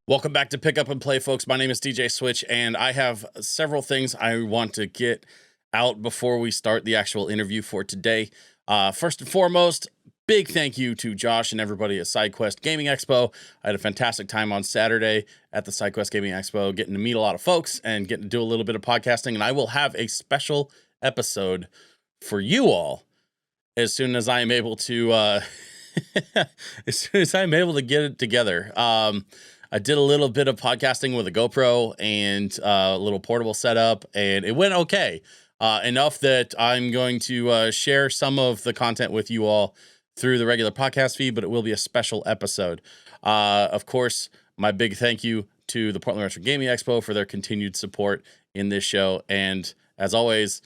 Welcome back to Pick Up and Play, folks. My name is DJ Switch, and I have several things I want to get out before we start the actual interview for today. First and foremost, big thank you to Josh and everybody at SideQuest Gaming Expo. I had a fantastic time on Saturday at the SideQuest Gaming Expo, getting to meet a lot of folks and getting to do a little bit of podcasting, and I will have a special episode for you all as soon as I am able to get it together. I did a little bit of podcasting with a GoPro and a little portable setup, and it went okay. Enough that I'm going to share some of the content with you all through the regular podcast feed, but it will be a special episode. Of course, my big thank you to the Portland Retro Gaming Expo for their continued support in this show. And as always,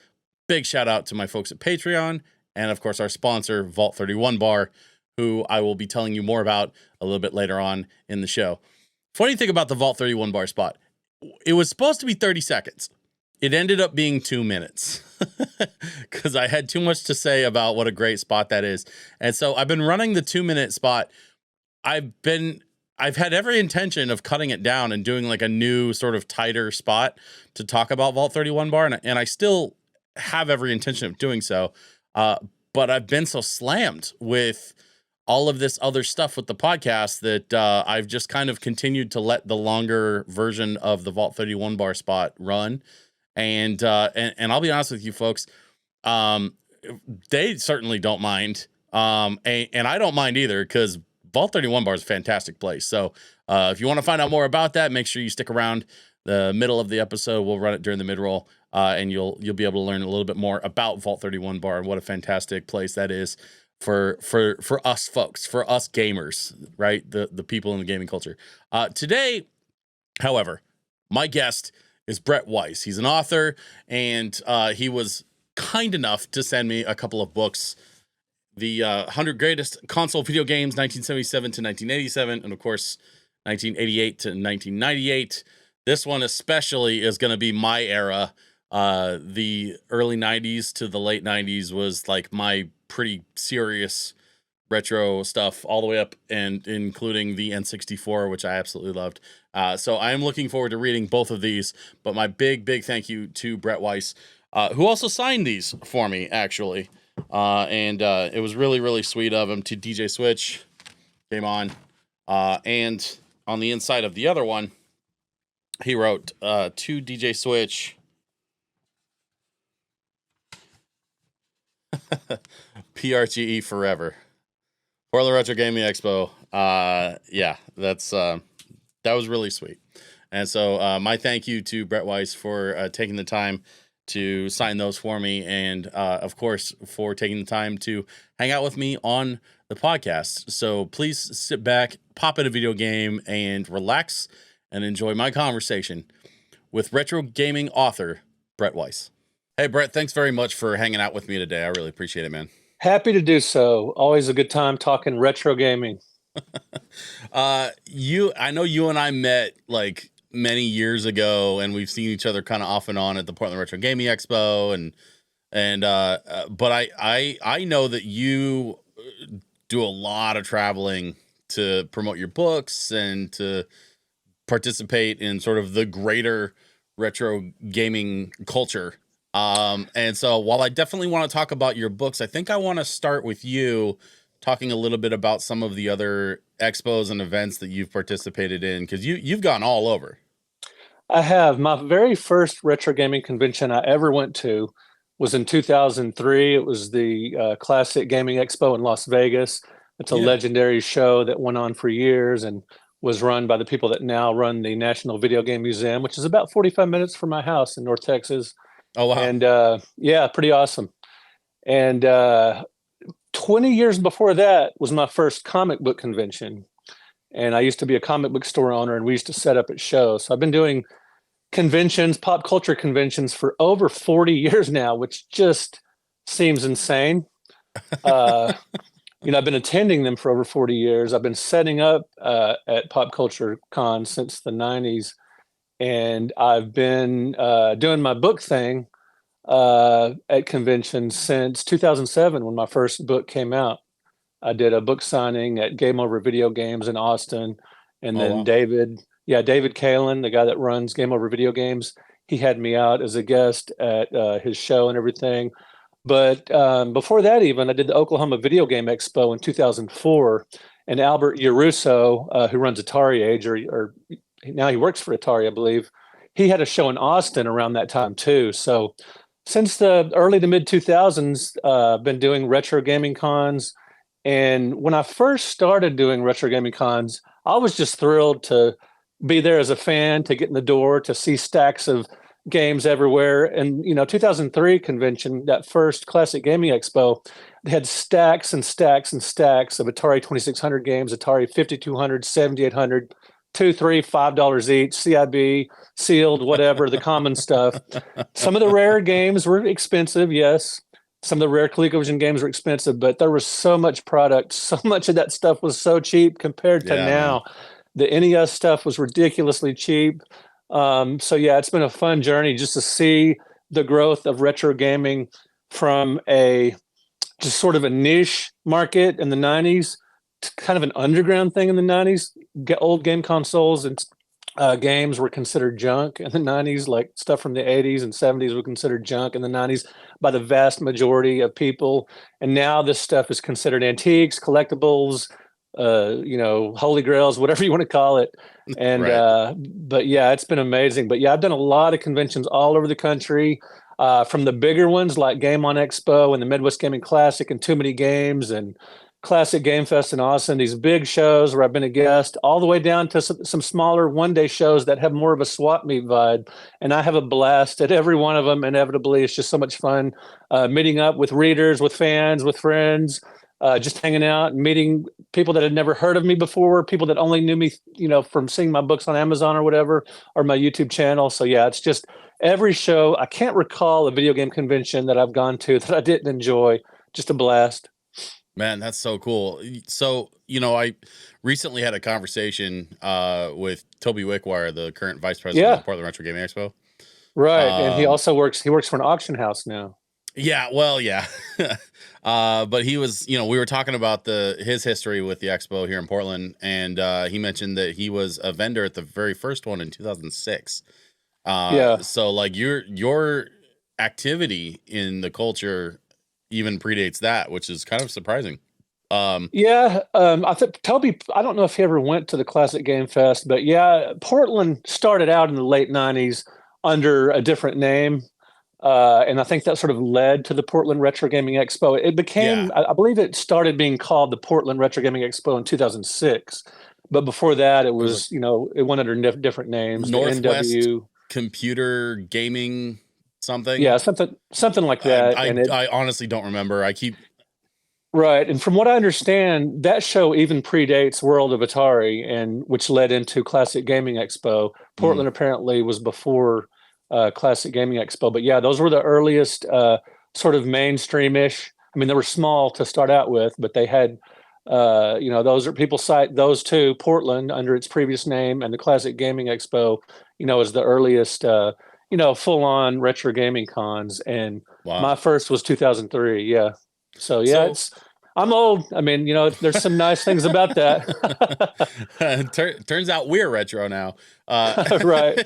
big shout out to my folks at Patreon, and of course, our sponsor, Vault 31 Bar, who I will be telling you more about a little bit later on in the show. Funny thing about the Vault 31 Bar spot, it was supposed to be 30 seconds. It ended up being 2 minutes because I had too much to say about what a great spot that is. And so I've been running the 2-minute spot. I've had every intention of cutting it down and doing like a new sort of tighter spot to talk about Vault 31 Bar. And I still have every intention of doing so. But I've been so slammed with all of this other stuff with the podcast that I've just kind of continued to let the longer version of the Vault 31 Bar spot run. And I'll be honest with you folks, they certainly don't mind. And I don't mind either, because Vault 31 Bar is a fantastic place. So if you want to find out more about that, make sure you stick around. The middle of the episode, we'll run it during the mid-roll, and you'll be able to learn a little bit more about Vault 31 Bar and what a fantastic place that is for us folks, for us gamers, right? The people in the gaming culture. Today, however, my guest is Brett Weiss. He's an author, and he was kind enough to send me a couple of books. The 100 Greatest Console Video Games, 1977 to 1987, and of course, 1988 to 1998. This one especially is going to be my era. The early 90s to the late 90s was like my pretty serious retro stuff all the way up, and including the N64, which I absolutely loved. So I am looking forward to reading both of these, but my big thank you to Brett Weiss, who also signed these for me, actually. And it was really sweet of him. To DJ Switch, came on. And on the inside of the other one, he wrote, to DJ Switch, PRGE forever. Portland Retro Gaming Expo. Yeah, that was really sweet. And so my thank you to Brett Weiss for taking the time to sign those for me, and of course for taking the time to hang out with me on the podcast. So please sit back, pop in a video game, and relax and enjoy my conversation with retro gaming author Brett Weiss. Hey, Brett, thanks very much for hanging out with me today. I really appreciate it, man. Happy to do so. Always a good time talking retro gaming. I know you and I met like many years ago, and we've seen each other kind of off and on at the Portland Retro Gaming Expo, but I know that you do a lot of traveling to promote your books and to participate in sort of the greater retro gaming culture. And so while I definitely want to talk about your books, I think I want to start with you talking a little bit about some of the other expos and events that you've participated in, because you've gone all over. I have. My very first retro gaming convention I ever went to was in 2003. It was the Classic Gaming Expo in Las Vegas. It's a legendary show that went on for years and was run by the people that now run the National Video Game Museum, which is about 45 minutes from my house in North Texas. Oh, wow. And yeah, pretty awesome. And 20 years before that was my first comic book convention. And I used to be a comic book store owner, and we used to set up at shows. So I've been doing conventions, pop culture conventions, for over 40 years now, which just seems insane. I've been attending them for over 40 years. I've been setting up at Pop Culture Con since the 90s. And I've been doing my book thing at conventions since 2007, when my first book came out. I did a book signing at Game Over Video Games in Austin, and then David Yeah, David Kalen, the guy that runs Game Over Video Games, he had me out as a guest at his show and everything. But before that, even I did the Oklahoma Video Game Expo in 2004, and Albert Yaruso, who runs Atari Age, or now he works for Atari, I believe, he had a show in Austin around that time too. So since the early to mid 2000s, I've been doing retro gaming cons. And when I first started doing retro gaming cons, I was just thrilled to be there as a fan, to get in the door, to see stacks of games everywhere. And 2003 convention, that first Classic Gaming Expo, they had stacks and stacks and stacks of Atari 2600 games, Atari 5200, 7800, two, three, $5 each, CIB, sealed, whatever, the common stuff. Some of the rare games were expensive, yes. Some of the rare ColecoVision games were expensive, but there was so much product. So much of that stuff was so cheap compared to now. Man. The NES stuff was ridiculously cheap. So yeah, it's been a fun journey just to see the growth of retro gaming from a just sort of a niche market in the 90s to kind of an underground thing in the 90s. Old game consoles and games were considered junk in the 90s, like stuff from the 80s and 70s were considered junk in the 90s by the vast majority of people. And now this stuff is considered antiques, collectibles, holy grails, whatever you want to call it. And right. But yeah, it's been amazing. But yeah, I've done a lot of conventions all over the country, from the bigger ones like Game On Expo and the Midwest Gaming Classic and Too Many Games and Classic Game Fest in Austin, these big shows where I've been a guest, all the way down to some smaller one-day shows that have more of a swap meet vibe. And I have a blast at every one of them. Inevitably, it's just so much fun meeting up with readers, with fans, with friends, just hanging out, meeting people that had never heard of me before, people that only knew me, from seeing my books on Amazon or whatever, or my YouTube channel. So yeah, it's just every show. I can't recall a video game convention that I've gone to that I didn't enjoy. Just a blast. Man, that's so cool. So, I recently had a conversation with Toby Wickwire, the current vice president of Portland Retro Gaming Expo. Right. And he also works for an auction house now. Yeah, well, yeah. But he was, we were talking about his history with the expo here in Portland, and he mentioned that he was a vendor at the very first one in 2006. So like your activity in the culture even predates that, which is kind of surprising. I think Toby, I don't know if he ever went to the Classic Game Fest, but yeah, Portland started out in the late 90s under a different name. And I think that sort of led to the Portland Retro Gaming Expo. It became, I believe it started being called the Portland Retro Gaming Expo in 2006. But before that, it was, it went under different names. Northwest Computer Gaming something. Yeah, something like that. I honestly don't remember. Right. And from what I understand, that show even predates World of Atari, and which led into Classic Gaming Expo. Portland apparently was before Classic Gaming Expo. But yeah, those were the earliest sort of mainstream-ish. I mean, they were small to start out with, but they had, people cite those two, Portland under its previous name and the Classic Gaming Expo, as the earliest, full-on retro gaming cons. And my first was 2003. Yeah. So yeah, I'm old. I mean, there's some nice things about that. Turns out we're retro now. Right.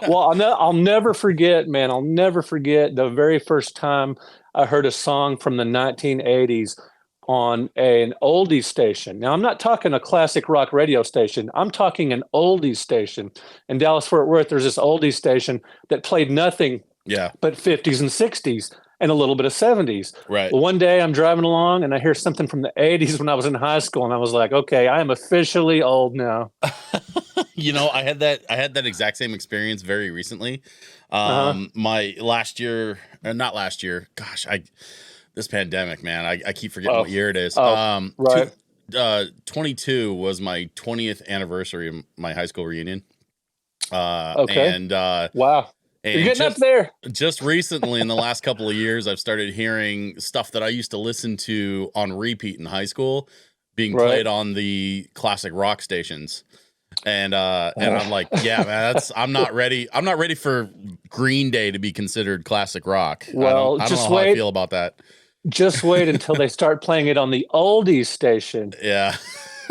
Well, I'll never forget, man. I'll never forget the very first time I heard a song from the 1980s on an oldies station. Now, I'm not talking a classic rock radio station. I'm talking an oldies station. In Dallas-Fort Worth, there's this oldies station that played nothing but 50s and 60s. And a little bit of 70s. Right. Well, one day I'm driving along and I hear something from the 80s when I was in high school, and I was like, okay, I am officially old now. I had that exact same experience very recently. My not last year. Gosh, this pandemic, man, I keep forgetting what year it is. Right. 22 was my 20th anniversary of my high school reunion. Okay. And wow. And you're getting up there. Just recently, in the last couple of years, I've started hearing stuff that I used to listen to on repeat in high school being played on the classic rock stations. And I'm like, yeah, man, I'm not ready. I'm not ready for Green Day to be considered classic rock. Well, I don't know how I feel about that. Just wait until they start playing it on the oldies station. Yeah.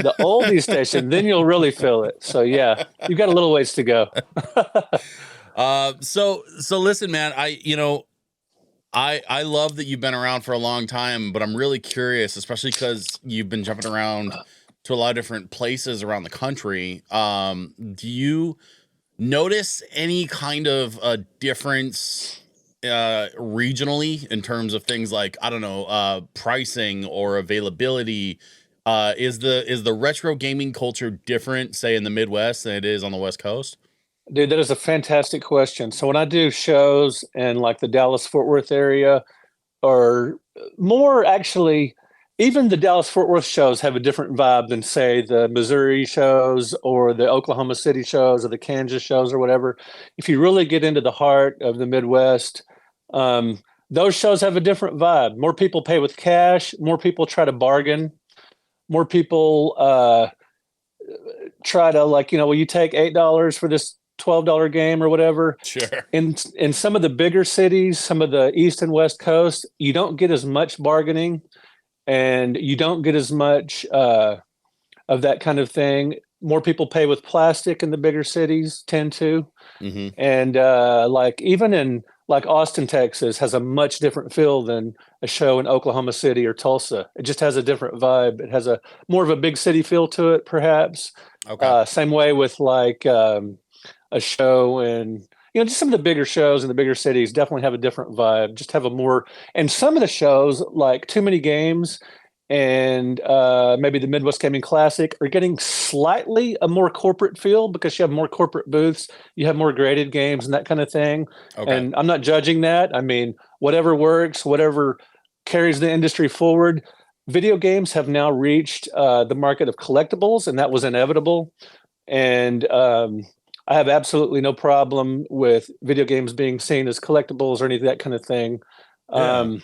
the oldie station, then you'll really feel it. So yeah, you've got a little ways to go. So listen, man, I love that you've been around for a long time, but I'm really curious, especially because you've been jumping around to a lot of different places around the country. Do you notice any kind of a difference regionally in terms of things like, I don't know, pricing or availability? Is the retro gaming culture different, say, in the Midwest than it is on the West Coast? Dude, that is a fantastic question. So when I do shows in like the Dallas Fort Worth area, or more actually, even the Dallas Fort Worth shows have a different vibe than, say, the Missouri shows or the Oklahoma City shows or the Kansas shows or whatever. If you really get into the heart of the Midwest, those shows have a different vibe. More people pay with cash, more people try to bargain, more people try to, like, well, you take $8 for this $12 game or whatever. Sure. In some of the bigger cities, some of the East and West Coast, you don't get as much bargaining, and you don't get as much of that kind of thing. More people pay with plastic in the bigger cities, tend to. Mm-hmm. And like even in like Austin, Texas has a much different feel than a show in Oklahoma City or Tulsa. It just has a different vibe. It has a more of a big city feel to it, perhaps. Okay. Same way with like a show in, just some of the bigger shows in the bigger cities definitely have a different vibe, just have a more, and some of the shows like Too Many Games and maybe the Midwest Gaming Classic are getting slightly a more corporate feel because you have more corporate booths, you have more graded games and that kind of thing. Okay. And I'm not judging that. I mean, whatever works, whatever carries the industry forward. Video games have now reached the market of collectibles, and that was inevitable. And I have absolutely no problem with video games being seen as collectibles or any of that kind of thing. Yeah.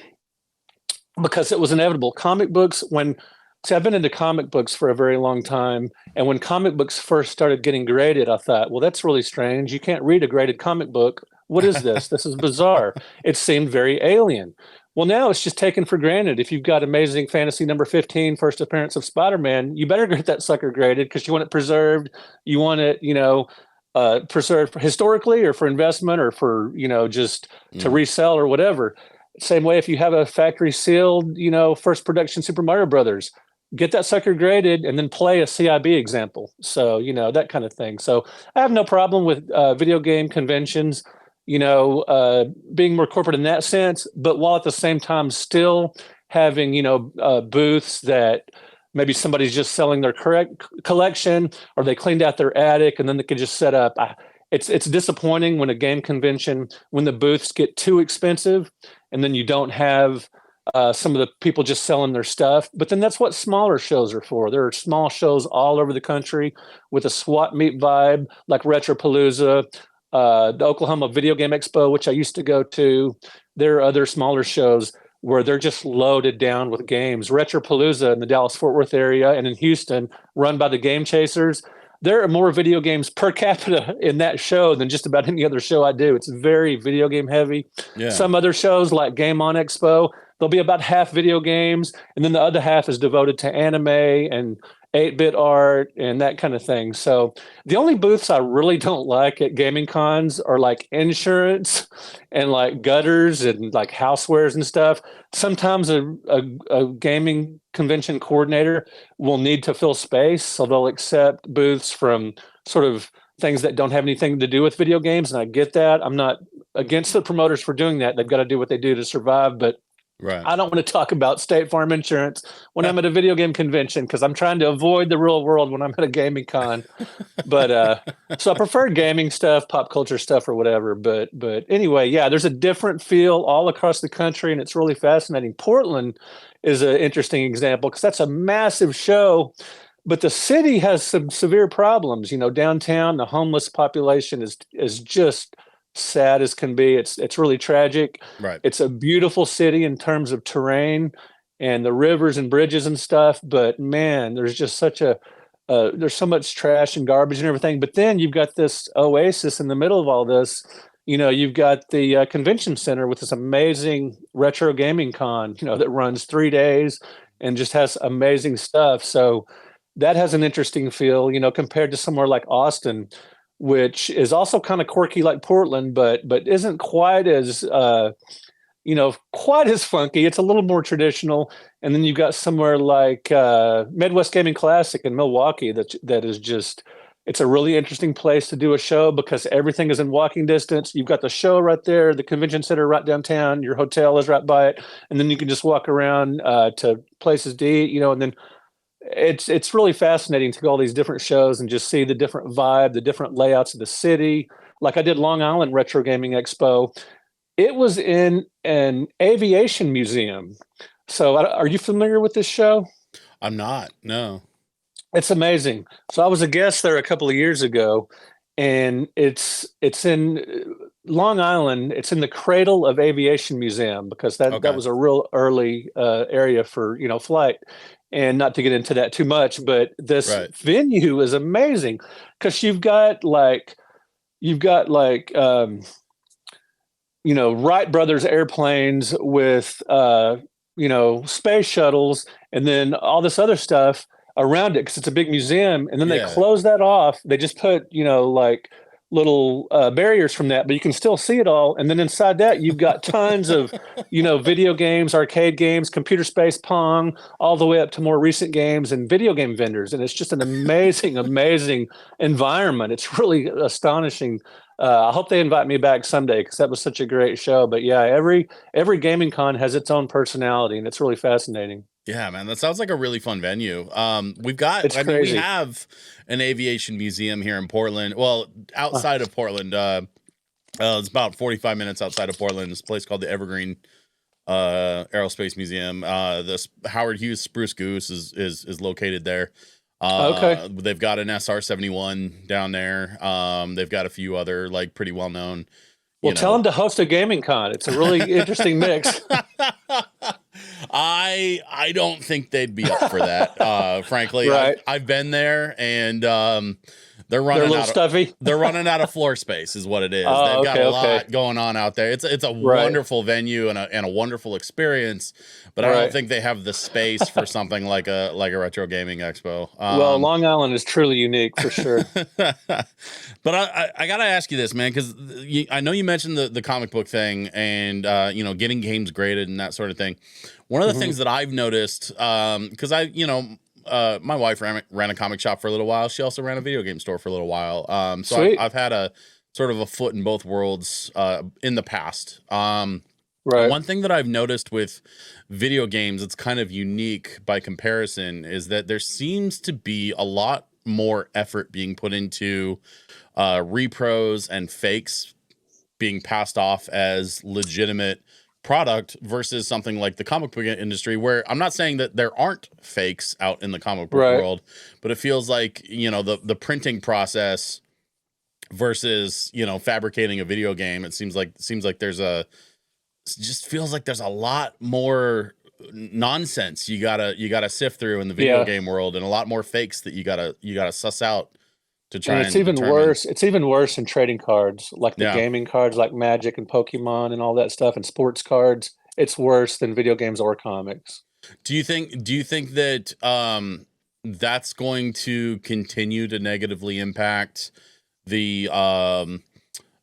Because it was inevitable. Comic books, I've been into comic books for a very long time. And when comic books first started getting graded, I thought, well, that's really strange. You can't read a graded comic book. What is this? This is bizarre. It seemed very alien. Well, now it's just taken for granted. If you've got Amazing Fantasy number 15, first appearance of Spider-Man, you better get that sucker graded because you want it preserved. You want it, preserved historically or for investment or for, just to resell or whatever. Same way, if you have a factory sealed, first production Super Mario Brothers, get that sucker graded and then play a CIB example. So, that kind of thing. So I have no problem with video game conventions, being more corporate in that sense, but while at the same time still having, booths that maybe somebody's just selling their correct collection or they cleaned out their attic and then they can just set up. It's disappointing when a game convention, when the booths get too expensive and then you don't have some of the people just selling their stuff. But then that's what smaller shows are for. There are small shows all over the country with a swap meet vibe, like Retropalooza, the Oklahoma Video Game Expo, which I used to go to. There are other smaller shows where they're just loaded down with games. Retropalooza in the Dallas-Fort Worth area and in Houston, run by the Game Chasers. There are more video games per capita in that show than just about any other show I do. It's very video game heavy. Yeah. Some other shows like Game On Expo, there'll be about half video games, and then the other half is devoted to anime and 8-bit art and that kind of thing. So the only booths I really don't like at gaming cons are like insurance and like gutters and like housewares and stuff. Sometimes a gaming convention coordinator will need to fill space, so they'll accept booths from sort of things that don't have anything to do with video games, and I get that. I'm not against the promoters for doing that. They've got to do what they do to survive, but right. I don't want to talk about State Farm Insurance when I'm at a video game convention because I'm trying to avoid the real world when I'm at a gaming con. But so I prefer gaming stuff, pop culture stuff, or whatever. But anyway, yeah, there's a different feel all across the country, and it's really fascinating. Portland is an interesting example because that's a massive show, but the city has some severe problems. Downtown, the homeless population is just sad as can be. It's really tragic. Right. It's a beautiful city in terms of terrain and the rivers and bridges and stuff, but man, there's just there's so much trash and garbage and everything. But then you've got this oasis in the middle of all this. You've got the convention center with this amazing retro gaming con, that runs 3 days and just has amazing stuff. So that has an interesting feel, compared to somewhere like Austin, which is also kind of quirky like Portland, but isn't quite as quite as funky. It's a little more traditional. And then you've got somewhere like Midwest Gaming Classic in Milwaukee that is just, it's a really interesting place to do a show because everything is in walking distance. You've got the show right there, the convention center right downtown, your hotel is right by it, and then you can just walk around to places to eat, and then it's really fascinating to go all these different shows and just see the different vibe, the different layouts of the city. Like I did Long Island Retro Gaming Expo. It was in an aviation museum. So are you familiar with this show? I'm not. No. It's amazing. So I was a guest there a couple of years ago, and it's in Long Island. It's in the Cradle of Aviation Museum because that Okay. was a real early area for flight. And not to get into that too much, but this Right. venue is amazing because you've got Wright brothers airplanes with space shuttles and then all this other stuff around it because it's a big museum, and then they Yeah. close that off. They just put like little barriers from that, but you can still see it all. And then inside that you've got tons of video games, arcade games, computer space, Pong, all the way up to more recent games and video game vendors. And it's just an amazing amazing environment. It's really astonishing. I hope they invite me back someday because that was such a great show. But yeah, every gaming con has its own personality, and it's really fascinating. Yeah, man, that sounds like a really fun venue. It's I mean, we crazy. have an aviation museum here in Portland. Well, outside of Portland, it's about 45 minutes outside of Portland. This place called the Evergreen Aerospace Museum. This Howard Hughes Spruce Goose is located there. Okay. They've got an SR-71 down there. They've got a few other like pretty well known. Well, tell them to host a gaming con. It's a really interesting mix. I don't think they'd be up for that. Frankly, Right. I've been there, and they're They're a running little out. stuffy. They're running out of floor space, is what it is. Oh, They've got okay, a lot okay. going on out there. It's a Right. wonderful venue and a wonderful experice, but I don't Right. think they have the space for something like a retro gaming expo. Well, Long Island is truly unique for sure. But I gotta ask you this, man, because I know you mentioned the comic book thing and getting games graded and that sort of thing. One of the Mhm. things that I've noticed, because my wife ran a comic shop for a little while. She also ran a video game store for a little while. So Sweet. I've had a sort of a foot in both worlds in the past. Right. One thing that I've noticed with video games, it's kind of unique by comparison, is that there seems to be a lot more effort being put into repros and fakes being passed off as legitimate product versus something like the comic book industry, where I'm not saying that there aren't fakes out in the comic book Right. world, but it feels like the printing process versus fabricating a video game. It seems like it just feels like there's a lot more nonsense you gotta sift through in the video Yeah. game world, and a lot more fakes that you gotta suss out to try And and it's even determine. worse. It's even worse in trading cards, like the Yeah. gaming cards, like Magic and Pokemon and all that stuff, and sports cards. It's worse than video games or comics. Do you think that that's going to continue to negatively impact the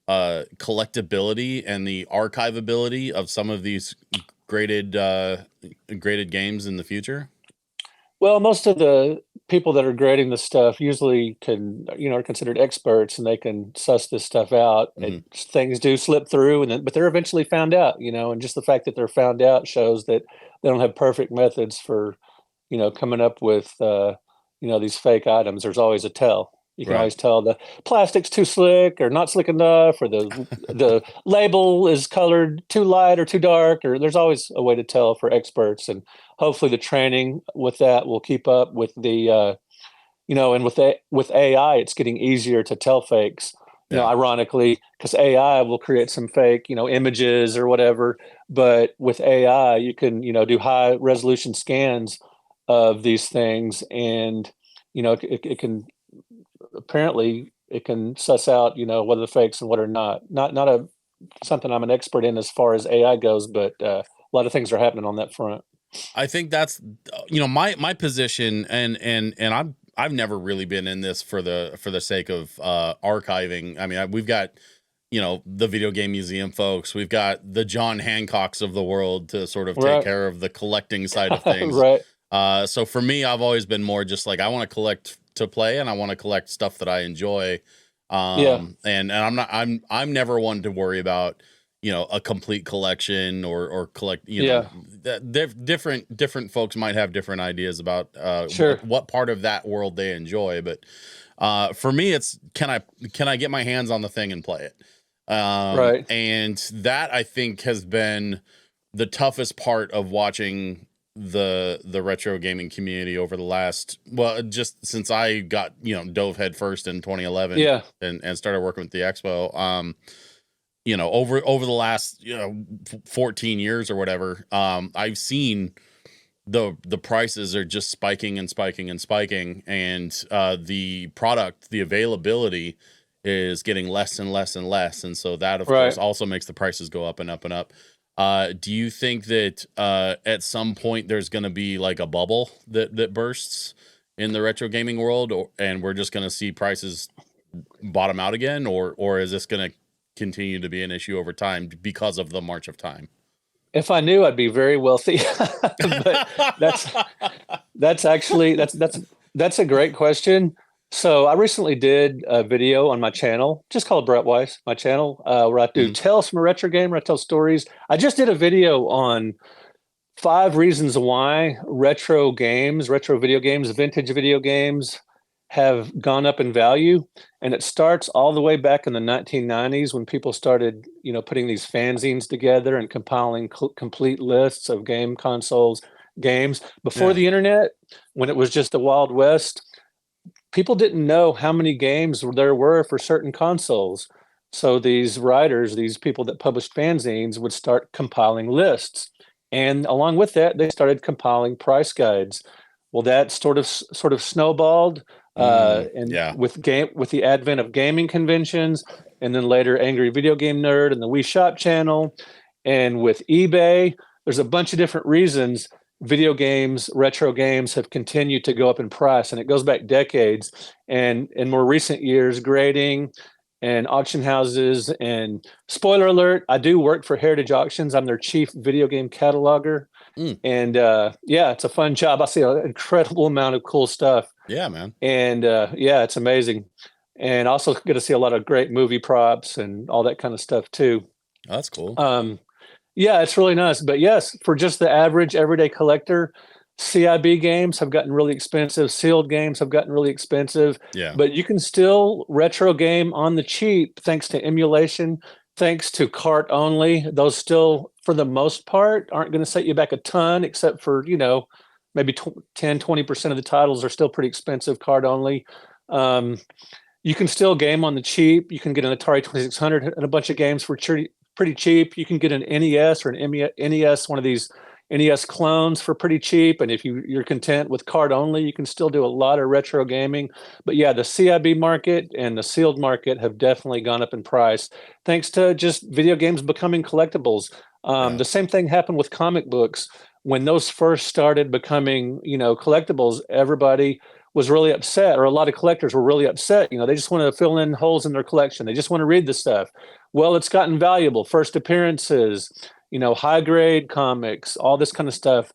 collectability and the archivability of some of these graded games in the future? Well, most of the people that are grading the stuff usually are considered experts, and they can suss this stuff out. Mhm. Things do slip through, but they're eventually found out. And just the fact that they're found out shows that they don't have perfect methods for, coming up with, these fake items. There's always a tell. You can Right. always tell the plastic's too slick or not slick enough, or the label is colored too light or too dark, or there's always a way to tell for experts. And hopefully the training with that will keep up with the and with AI, it's getting easier to tell fakes. Yeah. Ironically, because AI will create some fake, images or whatever. But with AI, you can, do high resolution scans of these things, and it can apparently it can suss out, what are the fakes and what are not. Not something I'm an expert in as far as AI goes, but a lot of things are happening on that front. I think that's my position, and I've never really been in this for the sake of archiving. I mean, we've got, you know, the video game museum folks. We've got the John Hancocks of the world to sort of take Right. care of the collecting side of things. Right. So for me, I've always been more just like, I want to collect to play, and I want to collect stuff that I enjoy. Yeah. And I'm never one to worry about, you know, a complete collection or collect, you know, different folks might have different ideas about Sure. what part of that world they enjoy. But for me, it's can I get my hands on the thing and play it? Right. And that, I think, has been the toughest part of watching the retro gaming community over the last, well, just since I got, you know, dove head first in 2011 Yeah. and started working with the expo. You know, over the last, you know, 14 years or whatever, I've seen the prices are just spiking and spiking and spiking, and the product, the availability is getting less and less and less, and so that, of course, also makes the prices go up and up and up. Do you think that at some point there's going to be like a bubble that bursts in the retro gaming world, and we're just going to see prices bottom out again, or is this going to continue to be an issue over time because of the march of time? If I knew, I'd be very wealthy. But that's actually that's a great question. So I recently did a video on my channel, just called Brett Weiss, my channel, where I do tales from a retro game, where I tell stories. I just did a video on 5 reasons why retro games, retro video games, vintage video games have gone up in value. And it starts all the way back in the 1990s when people started, you know, putting these fanzines together and compiling complete lists of game consoles, games. Before the internet, when it was just the Wild West, people didn't know how many games there were for certain consoles. So these writers, these people that published fanzines, would start compiling lists. And along with that, they started compiling price guides. Well, that sort of snowballed. With the advent of gaming conventions, and then later Angry Video Game Nerd and the Wii Shop channel, and with eBay, there's a bunch of different reasons video games, retro games, have continued to go up in price, and it goes back decades. And in more recent years, grading and auction houses, and spoiler alert, I do work for Heritage Auctions. I'm their chief video game cataloger. And it's a fun job. I see an incredible amount of cool stuff. Yeah, man. And it's amazing. And also get to see a lot of great movie props and all that kind of stuff too. Oh, that's cool. It's really nice. But yes, for just the average everyday collector, CIB games have gotten really expensive. Sealed games have gotten really expensive. Yeah. But you can still retro game on the cheap thanks to emulation, thanks to cart only. Those still, for the most part, aren't going to set you back a ton, except for, you know, maybe 10, 20% of the titles are still pretty expensive card only. You can still game on the cheap. You can get an Atari 2600 and a bunch of games for pretty cheap. You can get an NES or an NES, one of these NES clones, for pretty cheap. And if you're content with card only, you can still do a lot of retro gaming. But yeah, the CIB market and the sealed market have definitely gone up in price, thanks to just video games becoming collectibles. The same thing happened with comic books. When those first started becoming, you know, collectibles, everybody was really upset, or a lot of collectors were really upset. You know, they just want to fill in holes in their collection. They just want to read the stuff. Well, it's gotten valuable. First appearances, you know, high grade comics, all this kind of stuff.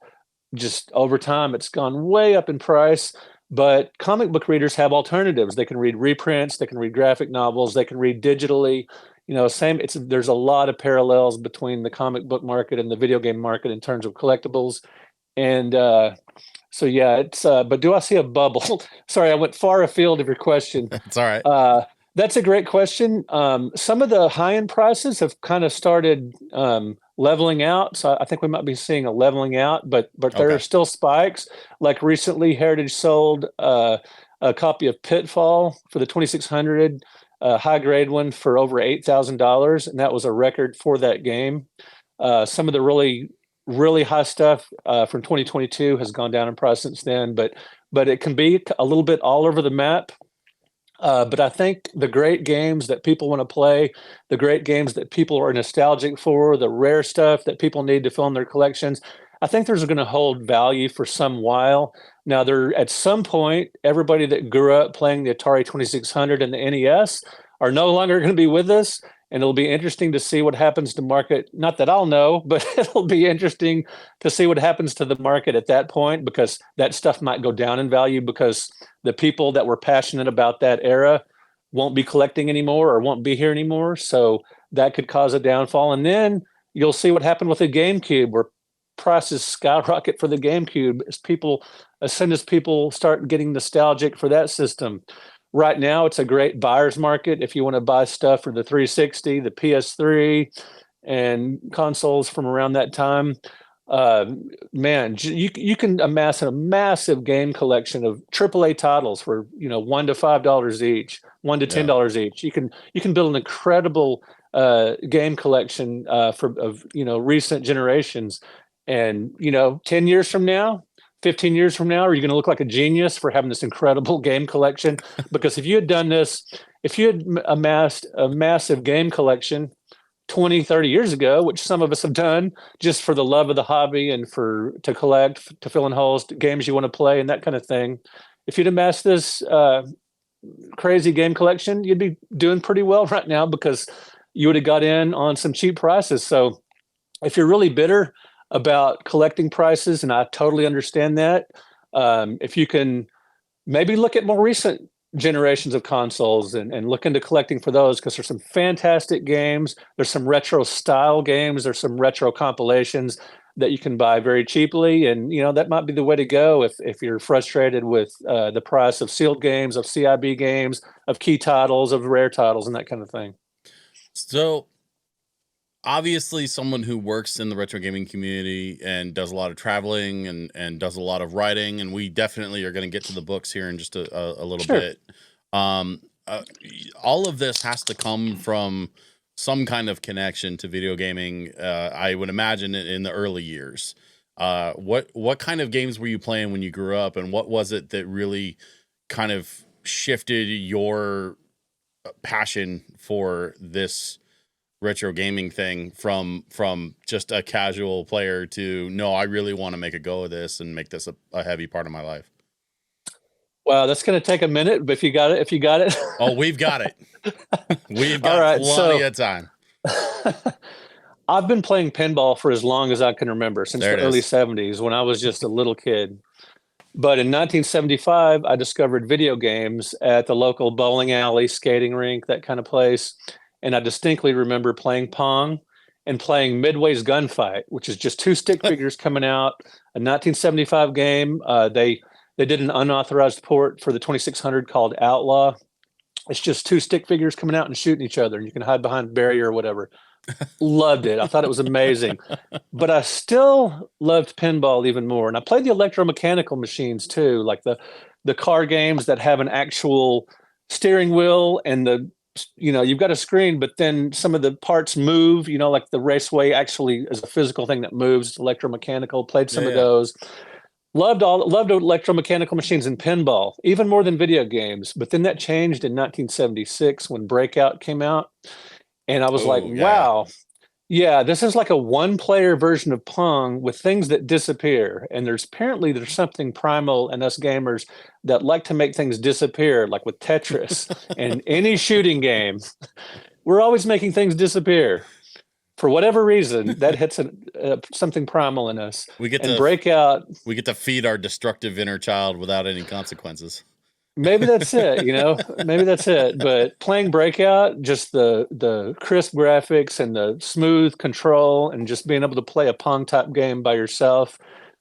Just over time, it's gone way up in price. But comic book readers have alternatives. They can read reprints, they can read graphic novels, they can read digitally. You know, there's a lot of parallels between the comic book market and the video game market in terms of collectibles. And but do I see a bubble? Sorry, I went far afield of your question. It's all right. That's a great question. Some of the high-end prices have kind of started leveling out. So I think we might be seeing a leveling out, but there are still spikes. Like recently, Heritage sold a copy of Pitfall for the 2600, high grade one, for over $8,000, and that was a record for that game. Some of the really high stuff from 2022 has gone down in price since then, but it can be a little bit all over the map. But I think the great games that people want to play, the great games that people are nostalgic for, the rare stuff that people need to fill in their collections, I think there's going to hold value for some while. Now, there at some point, everybody that grew up playing the Atari 2600 and the NES are no longer going to be with us. And it'll be interesting to see what happens to market. Not that I'll know, but it'll be interesting to see what happens to the market at that point, because that stuff might go down in value because the people that were passionate about that era won't be collecting anymore or won't be here anymore. So that could cause a downfall. And then you'll see what happened with the GameCube, where prices skyrocket for the GameCube as soon as people start getting nostalgic for that system. Right now, it's a great buyer's market if you want to buy stuff for the 360, the PS3, and consoles from around that time. Man, you can amass a massive game collection of AAA titles for $1 to $5 each, $1 to $10 each. You can build an incredible game collection of recent generations. And 10 years from now, 15 years from now, are you going to look like a genius for having this incredible game collection? Because if you had amassed a massive game collection 20, 30 years ago, which some of us have done just for the love of the hobby and to collect, to fill in holes, games you want to play and that kind of thing. If you'd amassed this crazy game collection, you'd be doing pretty well right now because you would have got in on some cheap prices. So if you're really bitter about collecting prices, and I totally understand that, if you can maybe look at more recent generations of consoles and look into collecting for those, because there's some fantastic games. There's some retro style games. There's some retro compilations that you can buy very cheaply. And, that might be the way to go if you're frustrated with the price of sealed games, of CIB games, of key titles, of rare titles, and that kind of thing. So obviously someone who works in the retro gaming community and does a lot of traveling and does a lot of writing, and we definitely are going to get to the books here in just a little bit. All of this has to come from some kind of connection to video gaming. I would imagine in the early years. What kind of games were you playing when you grew up, and what was it that really kind of shifted your passion for this retro gaming thing from just a casual player to, no, I really want to make a go of this and make this a heavy part of my life? Wow, that's going to take a minute, but if you got it. Oh, we've got it. We've got plenty of time. I've been playing pinball for as long as I can remember, since the early 70s, when I was just a little kid. But in 1975, I discovered video games at the local bowling alley, skating rink, that kind of place. And I distinctly remember playing Pong and playing Midway's Gunfight, which is just two stick figures coming out, a 1975 game. They did an unauthorized port for the 2600 called Outlaw. It's just two stick figures coming out and shooting each other. And you can hide behind a barrier or whatever. Loved it. I thought it was amazing. But I still loved pinball even more. And I played the electromechanical machines too, like the car games that have an actual steering wheel and you've got a screen, but then some of the parts move, like the Raceway actually is a physical thing that moves. It's electromechanical. Played some of those. Loved electromechanical machines and pinball, even more than video games. But then that changed in 1976 when Breakout came out. And I was wow, this is like a one-player version of Pong with things that disappear. And there's something primal in us gamers that like to make things disappear, like with Tetris and any shooting game. We're always making things disappear. For whatever reason, that hits something primal in us. Breakout. We get to feed our destructive inner child without any consequences. Maybe that's it, maybe that's it. But playing Breakout, just the crisp graphics and the smooth control and just being able to play a Pong type game by yourself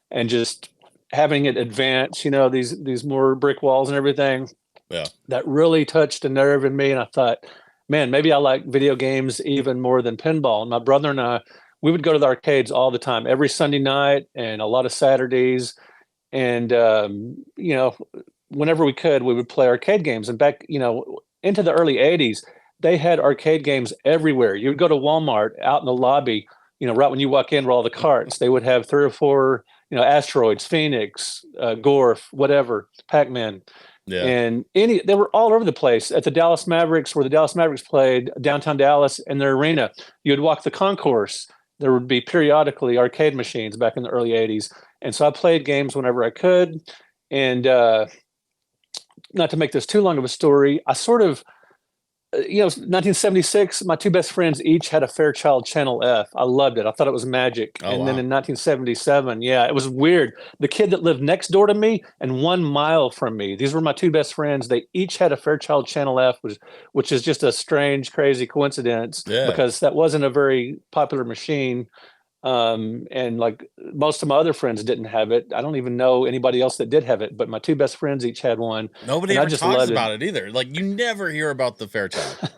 and just having it advance, these more brick walls and everything. Yeah. That really touched a nerve in me. And I thought, man, maybe I like video games even more than pinball. And my brother and I, we would go to the arcades all the time, every Sunday night and a lot of Saturdays. And, whenever we could, we would play arcade games. And back, into the early 80s, they had arcade games everywhere. You would go to Walmart out in the lobby, right when you walk in were all the carts. They would have 3 or 4, Asteroids, Phoenix, Gorf, whatever, Pac-Man. Yeah. And they were all over the place. At the Dallas Mavericks, where the Dallas Mavericks played, downtown Dallas, in their arena, you would walk the concourse. There would be periodically arcade machines back in the early 80s. And so I played games whenever I could. And not to make this too long of a story, I sort of, 1976, my two best friends each had a Fairchild Channel F. I loved it. I thought it was magic. Oh, And then wow. in 1977, yeah, it was weird. The kid that lived next door to me and 1 mile from me, these were my two best friends. They each had a Fairchild Channel F, which is just a strange, crazy coincidence Yeah. because that wasn't a very popular machine. And like most of my other friends didn't have it. I don't even know anybody else that did have it, but my two best friends each had one, Nobody and I ever just talks loved it. about it either. Like you never hear about the Fairchild.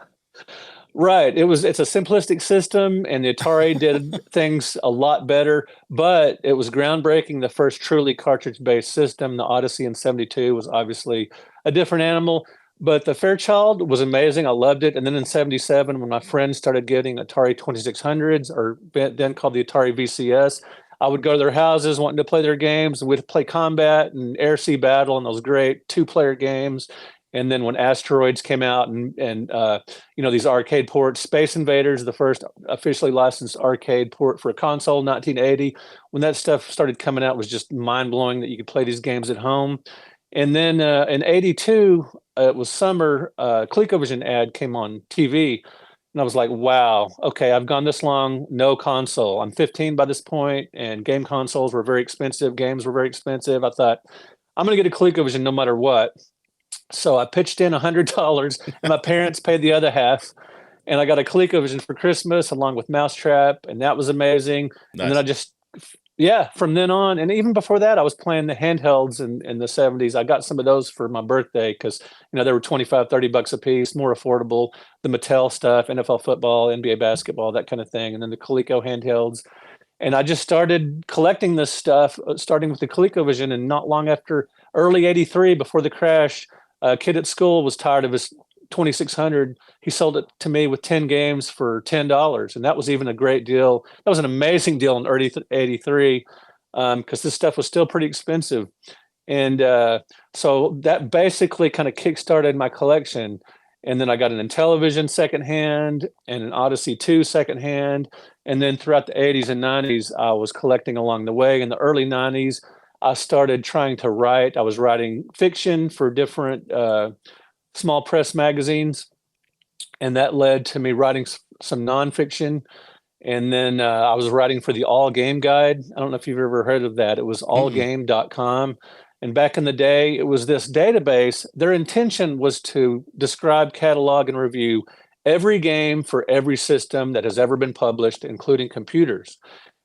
Right. It's a simplistic system, and the Atari did things a lot better, but it was groundbreaking. The first truly cartridge-based system, the Odyssey in 72, was obviously a different animal, but the Fairchild was amazing. I loved it. And then in 77, when my friends started getting Atari 2600s, or then called the Atari VCS, I would go to their houses wanting to play their games. We'd play Combat and Air Sea Battle and those great two-player games. And then when Asteroids came out and these arcade ports, Space Invaders, the first officially licensed arcade port for a console, 1980. When that stuff started coming out, it was just mind blowing that you could play these games at home. And then in '82, it was summer. ColecoVision ad came on TV, and I was like, "Wow, okay, I've gone this long, no console. I'm 15 by this point, and game consoles were very expensive. Games were very expensive. I thought I'm going to get a ColecoVision no matter what." So I pitched in $100, and my parents paid the other half. And I got a ColecoVision for Christmas along with Mousetrap, and that was amazing. And then Nice. yeah, from then on, and even before that, I was playing the handhelds in the 70s. I got some of those for my birthday because, they were 25, $30 a piece, more affordable. The Mattel stuff, NFL football, NBA basketball, that kind of thing. And then the Coleco handhelds. And I just started collecting this stuff, starting with the ColecoVision. And not long after early '83, before the crash, a kid at school was tired of his 2600. He sold it to me with 10 games for $10. And that was even a great deal. That was an amazing deal in early '83 because this stuff was still pretty expensive. And so that basically kind of kickstarted my collection. And then I got an Intellivision secondhand and an Odyssey 2 secondhand. And then throughout the '80s and '90s, I was collecting along the way. In the early '90s, I started trying to write. I was writing fiction for different small press magazines, and that led to me writing some nonfiction. And then I was writing for the All Game Guide. I don't know if you've ever heard of that. It was Mm-mm. allgame.com. And back in the day, it was this database. Their intention was to describe, catalog, and review every game for every system that has ever been published, including computers.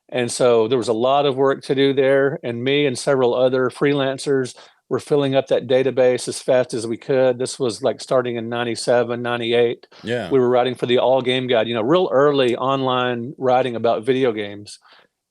And so there was a lot of work to do there. And me and several other freelancers were filling up that database as fast as we could. This was like starting in '97, '98. Yeah. We were writing for the All Game Guide, real early online writing about video games.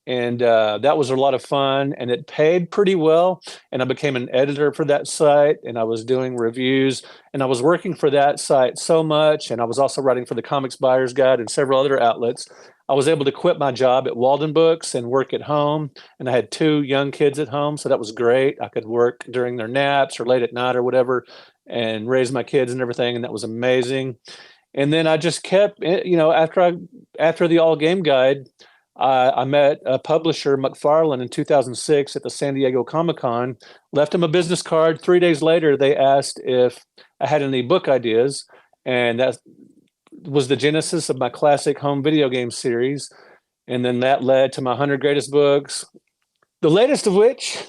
And that was a lot of fun, and it paid pretty well. And I became an editor for that site, and I was doing reviews, and I was working for that site so much. And I was also writing for the Comics Buyer's Guide and several other outlets. I was able to quit my job at Walden Books and work at home. And I had two young kids at home, so that was great. I could work during their naps or late at night or whatever and raise my kids and everything. And that was amazing. And then I just kept, after the All Game Guide, I met a publisher, McFarlane, in 2006 at the San Diego Comic-Con, left him a business card. 3 days later, they asked if I had any book ideas. And that was the genesis of my classic home video game series. And then that led to my 100 greatest books, the latest of which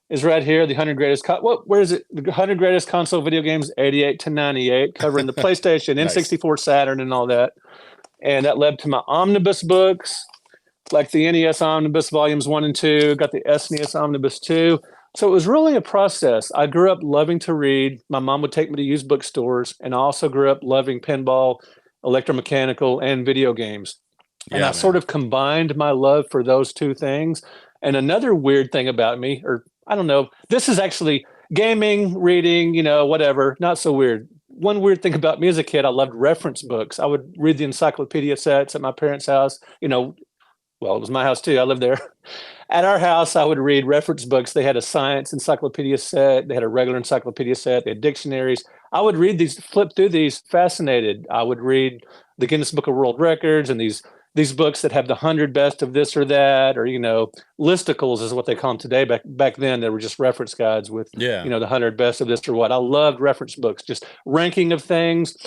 is right here, the 100 greatest. Where is it? The 100 greatest console video games, '88 to '98, covering the PlayStation, Nice. N64, Saturn, and all that. And that led to my omnibus books, like the NES Omnibus Volumes 1 and 2, got the SNES Omnibus 2. So it was really a process. I grew up loving to read. My mom would take me to used bookstores, and I also grew up loving pinball, electromechanical, and video games. And I Yeah, sort man. of combined my love for those two things. And another weird thing about me, or I don't know, this is actually gaming, reading, whatever, not so weird. One weird thing about me as a kid, I loved reference books. I would read the encyclopedia sets at my parents' house, well, it was my house too. I lived there. At our house, I would read reference books. They had a science encyclopedia set. They had a regular encyclopedia set. They had dictionaries. I would read these, flip through these, fascinated. I would read the Guinness Book of World Records and these, these books that have the 100 best of this or that, or listicles is what they call them today. Back then, they were just reference guides with Yeah. the 100 best of this or what. I loved reference books, just ranking of things,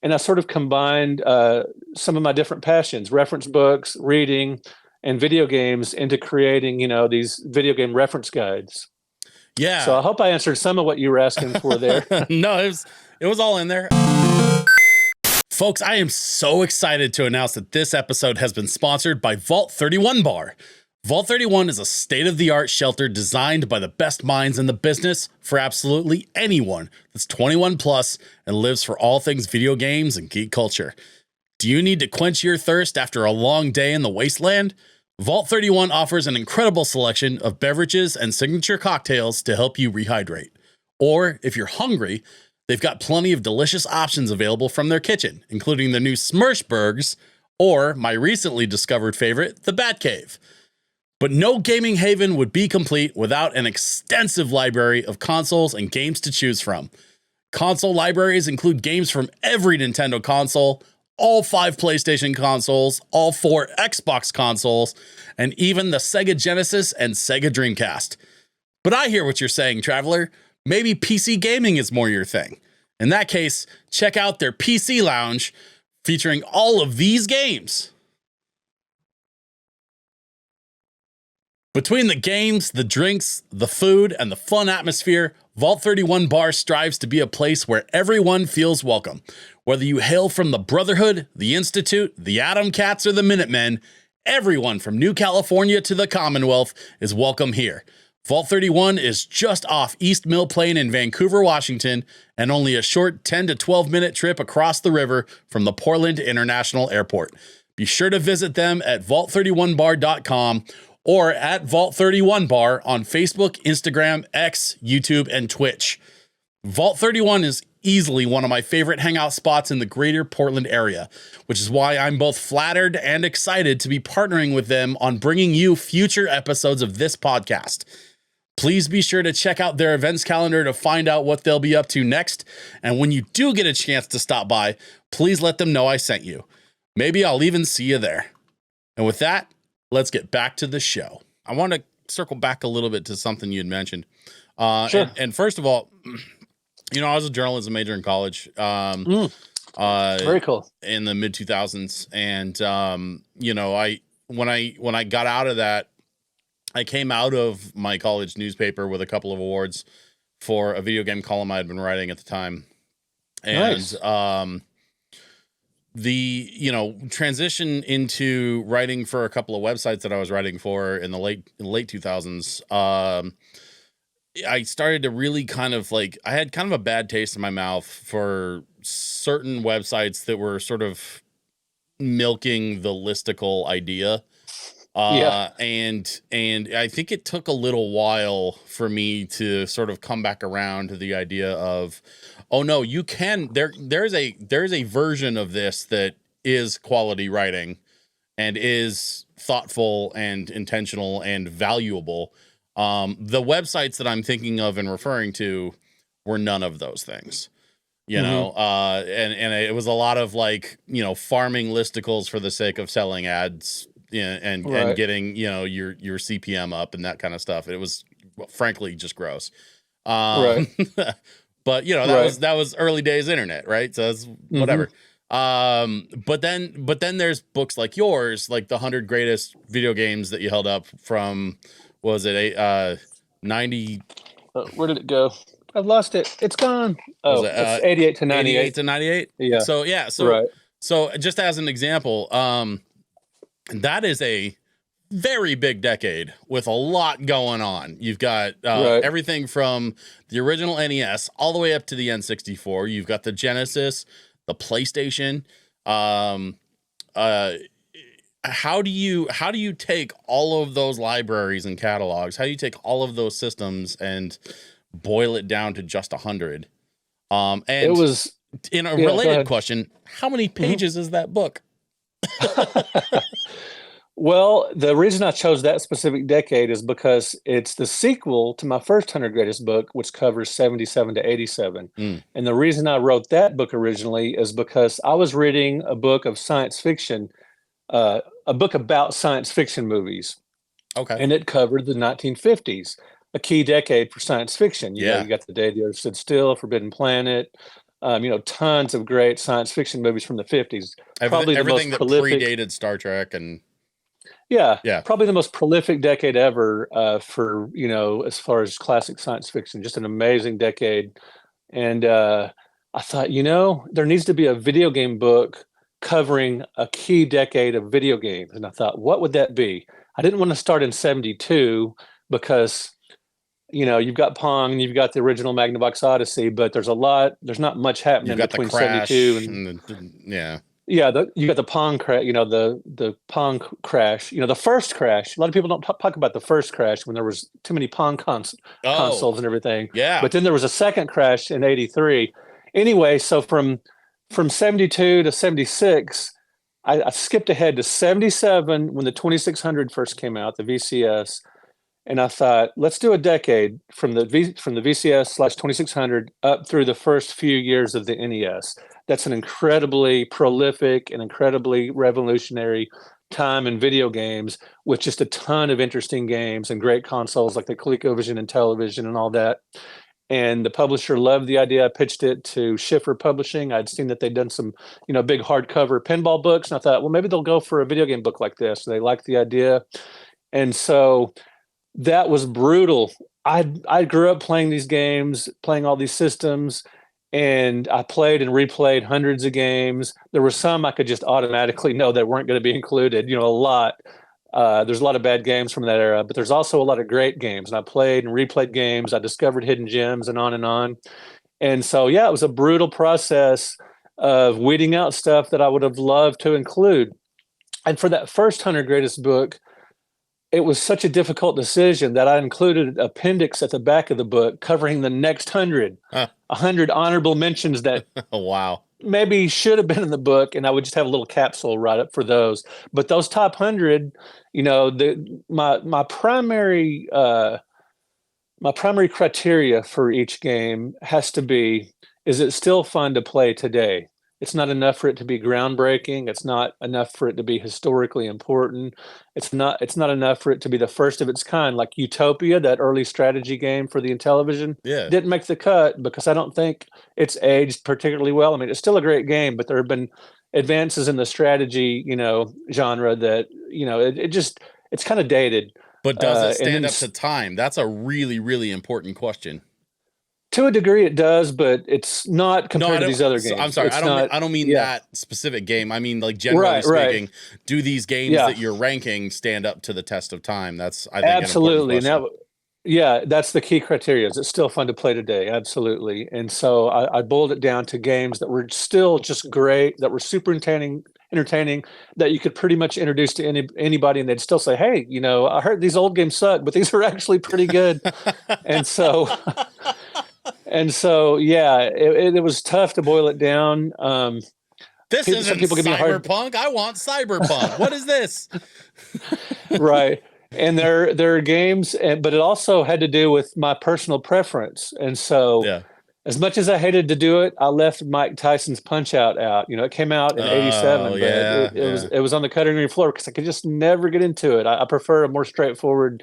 and I sort of combined some of my different passions: reference books, reading, and video games into creating these video game reference guides. Yeah. So I hope I answered some of what you were asking for there. No, it was all in there. Folks, I am so excited to announce that this episode has been sponsored by Vault 31 Bar. Vault 31 is a state-of-the-art shelter designed by the best minds in the business for absolutely anyone that's 21 plus and lives for all things video games and geek culture. Do you need to quench your thirst after a long day in the wasteland? Vault 31 offers an incredible selection of beverages and signature cocktails to help you rehydrate. Or if you're hungry, they've got plenty of delicious options available from their kitchen, including the new Smurshbergs or my recently discovered favorite, the Batcave. But no gaming haven would be complete without an extensive library of consoles and games to choose from. Console libraries include games from every Nintendo console, all 5 PlayStation consoles, all 4 Xbox consoles, and even the Sega Genesis and Sega Dreamcast. But I hear what you're saying, traveler. Maybe PC gaming is more your thing. In that case, check out their PC Lounge featuring all of these games. Between the games, the drinks, the food, and the fun atmosphere, Vault 31 Bar strives to be a place where everyone feels welcome. Whether you hail from the Brotherhood, the Institute, the Atom Cats, or the Minutemen, everyone from New California to the Commonwealth is welcome here. Vault 31 is just off East Mill Plain in Vancouver, Washington, and only a short 10 to 12-minute trip across the river from the Portland International Airport. Be sure to visit them at vault31bar.com or at Vault 31 Bar on Facebook, Instagram, X, YouTube, and Twitch. Vault 31 is easily one of my favorite hangout spots in the greater Portland area, which is why I'm both flattered and excited to be partnering with them on bringing you future episodes of this podcast. Please be sure to check out their events calendar to find out what they'll be up to next. And when you do get a chance to stop by, please let them know I sent you. Maybe I'll even see you there. And with that, let's get back to the show. I want to circle back a little bit to something you had mentioned. Sure. And first of all, I was a journalism major in college. Very cool. In the mid 2000s. And, when I got out of that, I came out of my college newspaper with a couple of awards for a video game column I had been writing at the time. And, nice. The transition into writing for a couple of websites that I was writing for in the late 2000s, I started to really kind of I had kind of a bad taste in my mouth for certain websites that were sort of milking the listicle idea. And I think it took a little while for me to sort of come back around to the idea of, oh no, you can, there's a version of this that is quality writing and is thoughtful and intentional and valuable. The websites that I'm thinking of and referring to were none of those things, and it was a lot of farming listicles for the sake of selling ads. And getting your CPM up and that kind of stuff. It was frankly just gross. But that was early days internet, right? So that's whatever. But then there's books like yours, like the 100 greatest video games that you held up from, what was it, 90? Where did it go? I've lost it. It's gone. Oh, it's 88 to 98. 88 to 98. Yeah. So just as an example, that is a very big decade with a lot going on. You've got everything from the original NES all the way up to the N64. You've got the Genesis, the PlayStation. How do you take all of those libraries and catalogs? How do you take all of those systems and boil it down to just 100? And it was in a related question. How many pages is that book? Well, the reason I chose that specific decade is because it's the sequel to my first 100 greatest book, which covers 77 to 87. And the reason I wrote that book originally is because I was reading a book of science fiction a book about science fiction movies, Okay. and it covered the 1950s, a key decade for science fiction. You know, Yeah. you got The Day the Earth Stood Still, Forbidden Planet, you know, tons of great science fiction movies from the 50s. Probably the most Everything that prolific. predated Star Trek and Yeah, yeah. probably the most prolific decade ever for, you know, as far as classic science fiction. Just an amazing decade. And I thought, you know, there needs to be a video game book covering a key decade of video games. And I thought, what would that be? I didn't want to start in 72 because, you know, you've got Pong and you've got the original Magnavox Odyssey, but there's not much happening You've got the between 72 crash and yeah. yeah, you got the Pong crash, you know, the Pong crash, you know, the first crash. A lot of people don't talk about the first crash when there was too many Pong Oh, consoles and everything. yeah. But then there was a second crash in 83. Anyway, so from 72 to 76, I skipped ahead to 77 when the 2600 first came out, the VCS. And I thought, let's do a decade from the VCS/2600 up through the first few years of the NES. That's an incredibly prolific and incredibly revolutionary time in video games, with just a ton of interesting games and great consoles like the ColecoVision and television and all that. And the publisher loved the idea. I pitched it to Schiffer Publishing. I'd seen that they'd done some, you know, big hardcover pinball books, and I thought, well, maybe they'll go for a video game book like this. They liked the idea, and so that was brutal. I grew up playing these games, playing all these systems, and I played and replayed hundreds of games. There were some I could just automatically know that weren't going to be included. You know, a lot. There's a lot of bad games from that era, but there's also a lot of great games. And I played and replayed games. I discovered hidden gems and on and on. And so, yeah, it was a brutal process of weeding out stuff that I would have loved to include. And for that first 100 greatest book, it was such a difficult decision that I included an appendix at the back of the book covering the next 100, 100 honorable mentions that Oh, wow. maybe should have been in the book, and I would just have a little capsule right up for those. But those top 100, you know, my primary criteria for each game has to be, is it still fun to play today? It's not enough for it to be groundbreaking. It's not enough for it to be historically important. It's not enough for it to be the first of its kind, like Utopia, that early strategy game for the Intellivision. Yeah. Didn't make the cut because I don't think it's aged particularly well. I mean, it's still a great game, but there have been advances in the strategy, you know, genre that, you know, it's kind of dated. But does it stand up to time? That's a really, really important question. To a degree, it does, but it's not compared to these other games. I'm sorry, I don't mean that specific game. I mean, like, generally speaking, do these games that you're ranking stand up to the test of time? That's, I think, absolutely. An important question. That's the key criteria. Is it's still fun to play today? Absolutely. And so I boiled it down to games that were still just great, that were super entertaining, that you could pretty much introduce to anybody, and they'd still say, "Hey, you know, I heard these old games suck, but these are actually pretty good." And so. And so, yeah, it was tough to boil it down. This isn't cyberpunk. I want cyberpunk. What is this? Right. And there are games, but it also had to do with my personal preference. And so, as much as I hated to do it, I left Mike Tyson's Punch-Out out. You know, it came out in '87, but it was on the cutting room floor because I could just never get into it. I prefer a more straightforward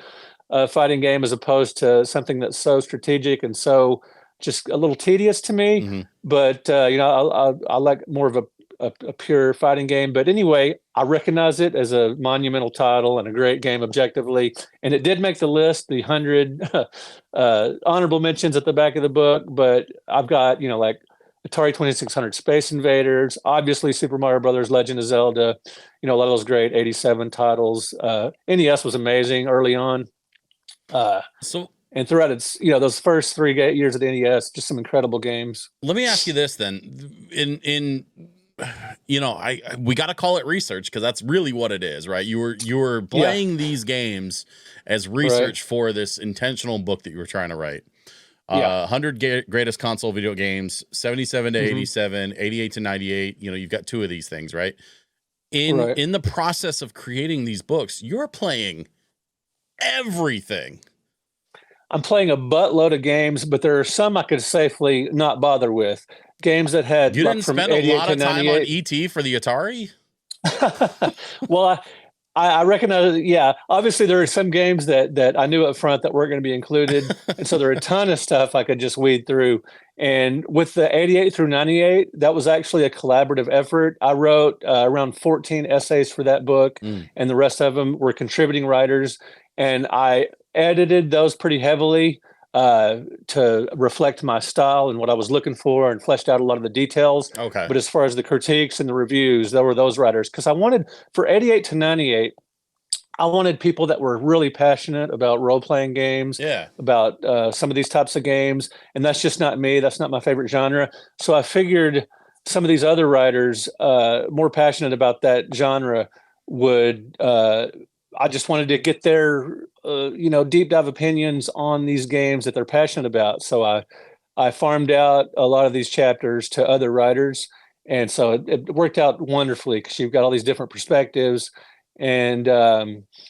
fighting game as opposed to something that's so strategic and so just a little tedious to me. Mm-hmm. But you know, I like more of a pure fighting game. But anyway, I recognize it as a monumental title and a great game objectively, and it did make the list, the 100 honorable mentions at the back of the book. But I've got, you know, like Atari 2600 Space Invaders, obviously Super Mario Brothers, Legend of Zelda, you know, a lot of those great '87 titles. NES was amazing early on. And throughout its, you know, those first 3 years of the NES, just some incredible games. Let me ask you this then. In you know, we got to call it research because that's really what it is, right? You were playing these games as research for this intentional book that you were trying to write. 100 greatest console video games, 77 to 87, 88 to 98. You know, you've got 2 of these things, right? In the process of creating these books, you're playing everything. I'm playing a buttload of games, but there are some I could safely not bother with. Games that had, you didn't spend a lot of time on ET for the Atari. Well, I recognize, yeah. Obviously, there are some games that I knew up front that weren't going to be included, and so there are a ton of stuff I could just weed through. And with the 88 through 98, that was actually a collaborative effort. I wrote around 14 essays for that book, and the rest of them were contributing writers. And I edited those pretty heavily to reflect my style and what I was looking for, and fleshed out a lot of the details. Okay. But as far as the critiques and the reviews, there were those writers, because I wanted for 88 to 98. I wanted people that were really passionate about role-playing games, Yeah. about some of these types of games, and that's just not me. That's not my favorite genre. So I figured some of these other writers, more passionate about that genre, would. I just wanted to get their, deep dive opinions on these games that they're passionate about. So I farmed out a lot of these chapters to other writers, and so it worked out wonderfully because you've got all these different perspectives. And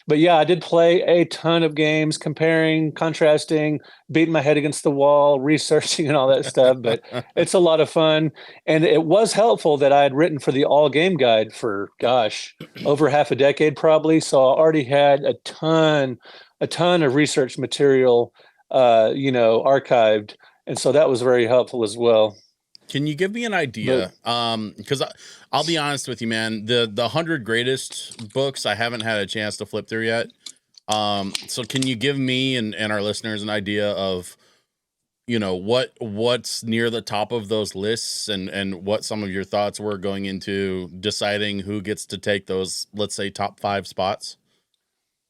but yeah, I did play a ton of games, comparing, contrasting, beating my head against the wall, researching, and all that stuff. But it's a lot of fun, and it was helpful that I had written for the All Game Guide for, gosh, over half a decade probably. So I already had a ton of research material, archived, and so that was very helpful as well. Can you give me an idea? Because I'll be honest with you, man. The 100 greatest books I haven't had a chance to flip through yet. So can you give me and our listeners an idea of, what's near the top of those lists, and what some of your thoughts were going into deciding who gets to take those, let's say, top 5 spots?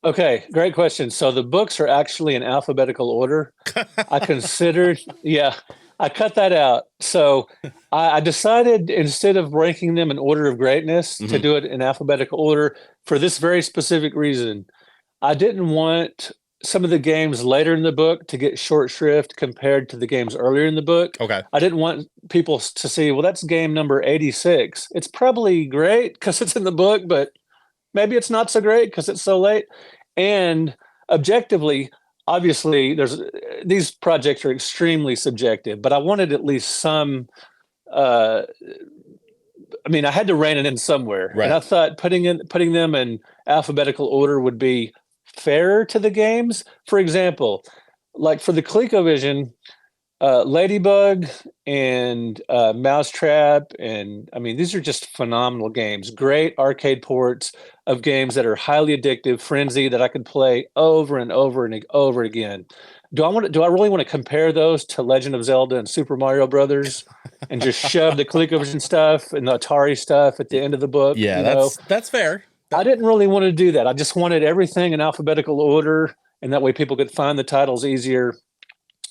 Okay, great question. So the books are actually in alphabetical order. I considered, yeah. I cut that out. So I decided, instead of ranking them in order of greatness, to do it in alphabetical order for this very specific reason. I didn't want some of the games later in the book to get short shrift compared to the games earlier in the book. Okay. I didn't want people to see, well, that's game number 86. It's probably great because it's in the book, but maybe it's not so great because it's so late. And objectively, obviously, these projects are extremely subjective, but I wanted at least some. I had to rein it in somewhere, right. And I thought putting them in alphabetical order would be fairer to the games. For example, like for the ColecoVision, Ladybug and Mousetrap, and these are just phenomenal games. Great arcade ports of games that are highly addictive. Frenzy, that I could play over and over and over again. Do I really want to compare those to Legend of Zelda and Super Mario Brothers, and just shove the ColecoVision stuff and the Atari stuff at the end of the book? Yeah, that's fair. I didn't really want to do that. I just wanted everything in alphabetical order, and that way people could find the titles easier.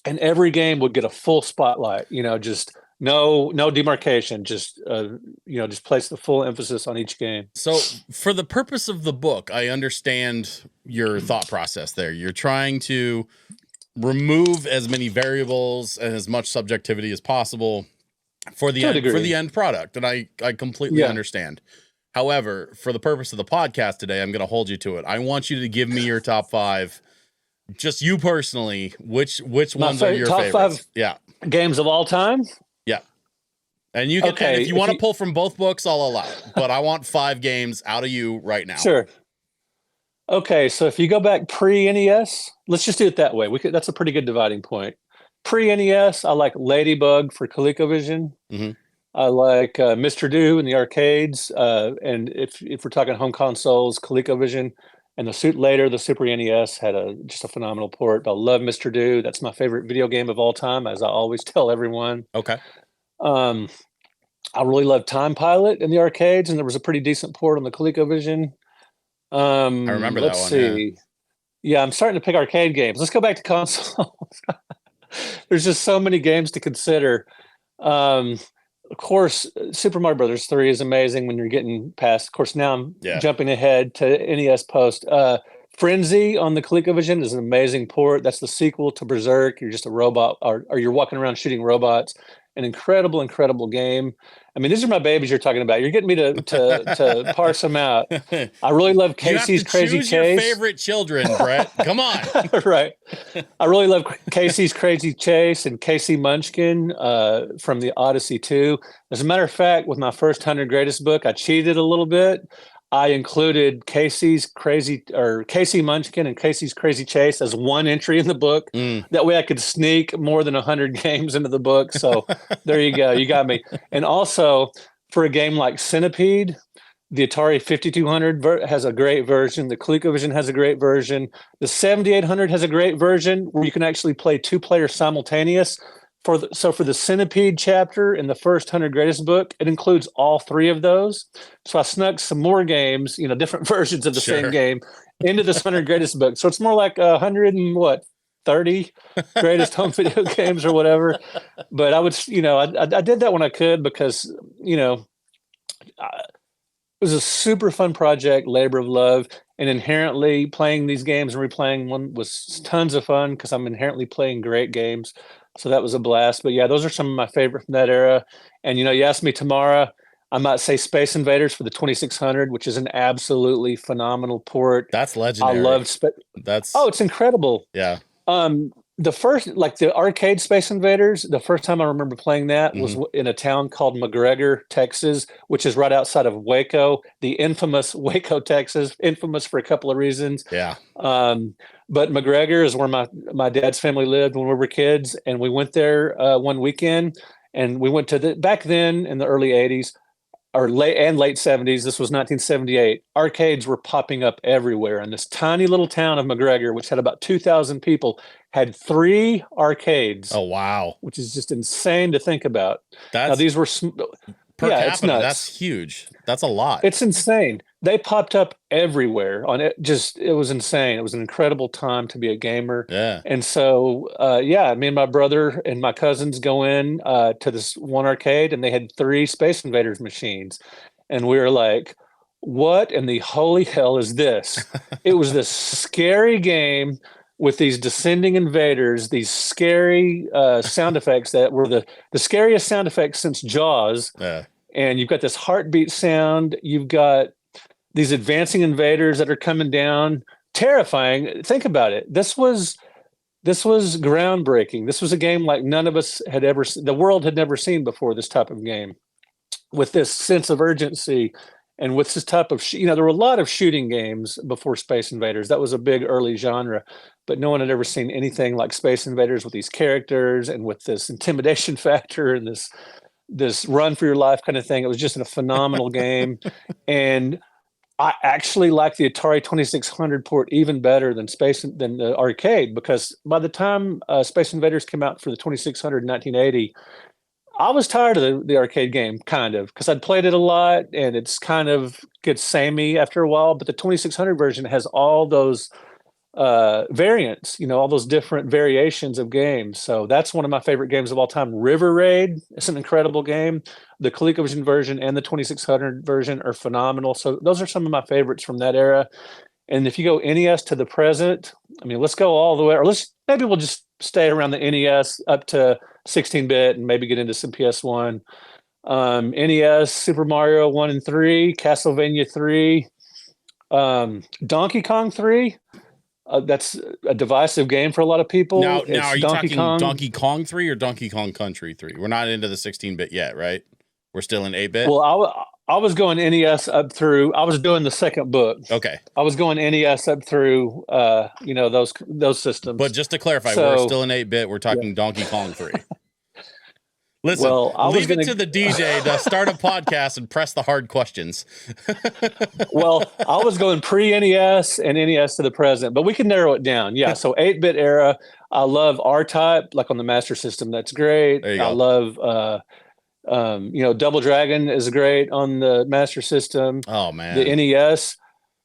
And every game would get a full spotlight, just no demarcation, just place the full emphasis on each game. So for the purpose of the book, I understand your thought process there. You're trying to remove as many variables and as much subjectivity as possible for the end product. And I completely understand. However, for the purpose of the podcast today, I'm going to hold you to it. I want you to give me your top 5. Just you personally, which ones are your favorites? 5 games of all time? Yeah. And you can, and if you want to pull from both books, I'll allow it. But I want 5 games out of you right now. Sure. Okay, so if you go back pre-NES, let's just do it that way. That's a pretty good dividing point. Pre-NES, I like Ladybug for ColecoVision. I like Mr. Do in the arcades. And if we're talking home consoles, ColecoVision. And the Super NES had just a phenomenal port. I love Mr. Do. That's my favorite video game of all time, as I always tell everyone. Okay. I really love Time Pilot in the arcades, and there was a pretty decent port on the ColecoVision. I remember that one. Let's see. Yeah, I'm starting to pick arcade games. Let's go back to consoles. There's just so many games to consider. Of course, Super Mario Brothers 3 is amazing when you're getting past. Of course, now I'm jumping ahead to NES post. Frenzy on the ColecoVision is an amazing port. That's the sequel to Berserk. You're just a robot, or you're walking around shooting robots. An incredible, incredible game. These are my babies you're talking about. You're getting me to parse them out. I really love Casey's Crazy Chase. Your favorite children, Brett. Come on. Right. I really love Casey's Crazy Chase and Casey Munchkin from the Odyssey 2. As a matter of fact, with my first 100 Greatest book, I cheated a little bit. I included Casey Munchkin and Casey's Crazy Chase as one entry in the book. That way I could sneak more than 100 games into the book. So there you go. You got me. And also for a game like Centipede, the Atari 5200 has a great version. The ColecoVision has a great version. The 7800 has a great version where you can actually play 2 players simultaneous. For the Centipede chapter in the first 100 Greatest book, it includes all 3 of those. So I snuck some more games, different versions of the same game into this 100 Greatest book. So it's more like 30 greatest home video games or whatever. But I would, I did that when I could because, it was a super fun project, labor of love, and inherently playing these games and replaying one was tons of fun because I'm inherently playing great games. So that was a blast. But yeah, those are some of my favorite from that era. And you asked me tomorrow, I might say Space Invaders for the 2600, which is an absolutely phenomenal port. That's legendary. I loved it's incredible. Yeah. The first, like the arcade Space Invaders, the first time I remember playing that was in a town called McGregor, Texas, which is right outside of Waco, the infamous Waco, Texas, infamous for a couple of reasons. Yeah. But McGregor is where my dad's family lived when we were kids. And we went there one weekend and we went to back then in the early 80s or late 70s. This was 1978. Arcades were popping up everywhere. And this tiny little town of McGregor, which had about 2,000 people, had 3 arcades. Oh, wow. Which is just insane to think about. Now, these were per capita, it's nuts. That's huge. That's a lot. It's insane. They popped up everywhere on it. It was insane. It was an incredible time to be a gamer. Yeah. And so, me and my brother and my cousins go in to this one arcade and they had 3 Space Invaders machines. And we were like, what in the holy hell is this? It was this scary game with these descending invaders, these scary sound effects that were the scariest sound effects since Jaws. Yeah. And you've got this heartbeat sound. You've got these advancing invaders that are coming down. Terrifying. Think about it. This was groundbreaking. This was a game like none of us had ever seen. The world had never seen before this type of game with this sense of urgency. And with this type of, there were a lot of shooting games before Space Invaders. That was a big early genre, but no one had ever seen anything like Space Invaders with these characters and with this intimidation factor and this run for your life kind of thing. It was just a phenomenal game. And I actually like the Atari 2600 port even better than the arcade, because by the time Space Invaders came out for the 2600 in 1980, I was tired of the arcade game, kind of, because I'd played it a lot and it's kind of gets samey after a while. But the 2600 version has all those variants, all those different variations of games. So that's one of my favorite games of all time. River Raid, it's an incredible game. The ColecoVision version and the 2600 version are phenomenal. So those are some of my favorites from that era. And if you go NES to the present, let's go all the way, or maybe we'll just stay around the NES up to 16-bit and maybe get into some PS1. NES, Super Mario 1 and 3, Castlevania 3, Donkey Kong 3. That's a divisive game for a lot of people. Now are you talking Donkey Kong 3 or Donkey Kong Country 3? We're not into the 16-bit yet, right? We're still in 8-bit? Well, I was going NES up through, I was doing the second book. Okay. I was going NES up through, those systems. But just to clarify, we're still in 8-bit. We're talking Donkey Kong 3. Listen, leave it to the DJ to start a podcast and press the hard questions. Well, I was going pre-NES and NES to the present, but we can narrow it down. Yeah, so 8-bit era. I love R-Type, like on the Master System. That's great. I love, Double Dragon is great on the Master System. Oh, man. The NES.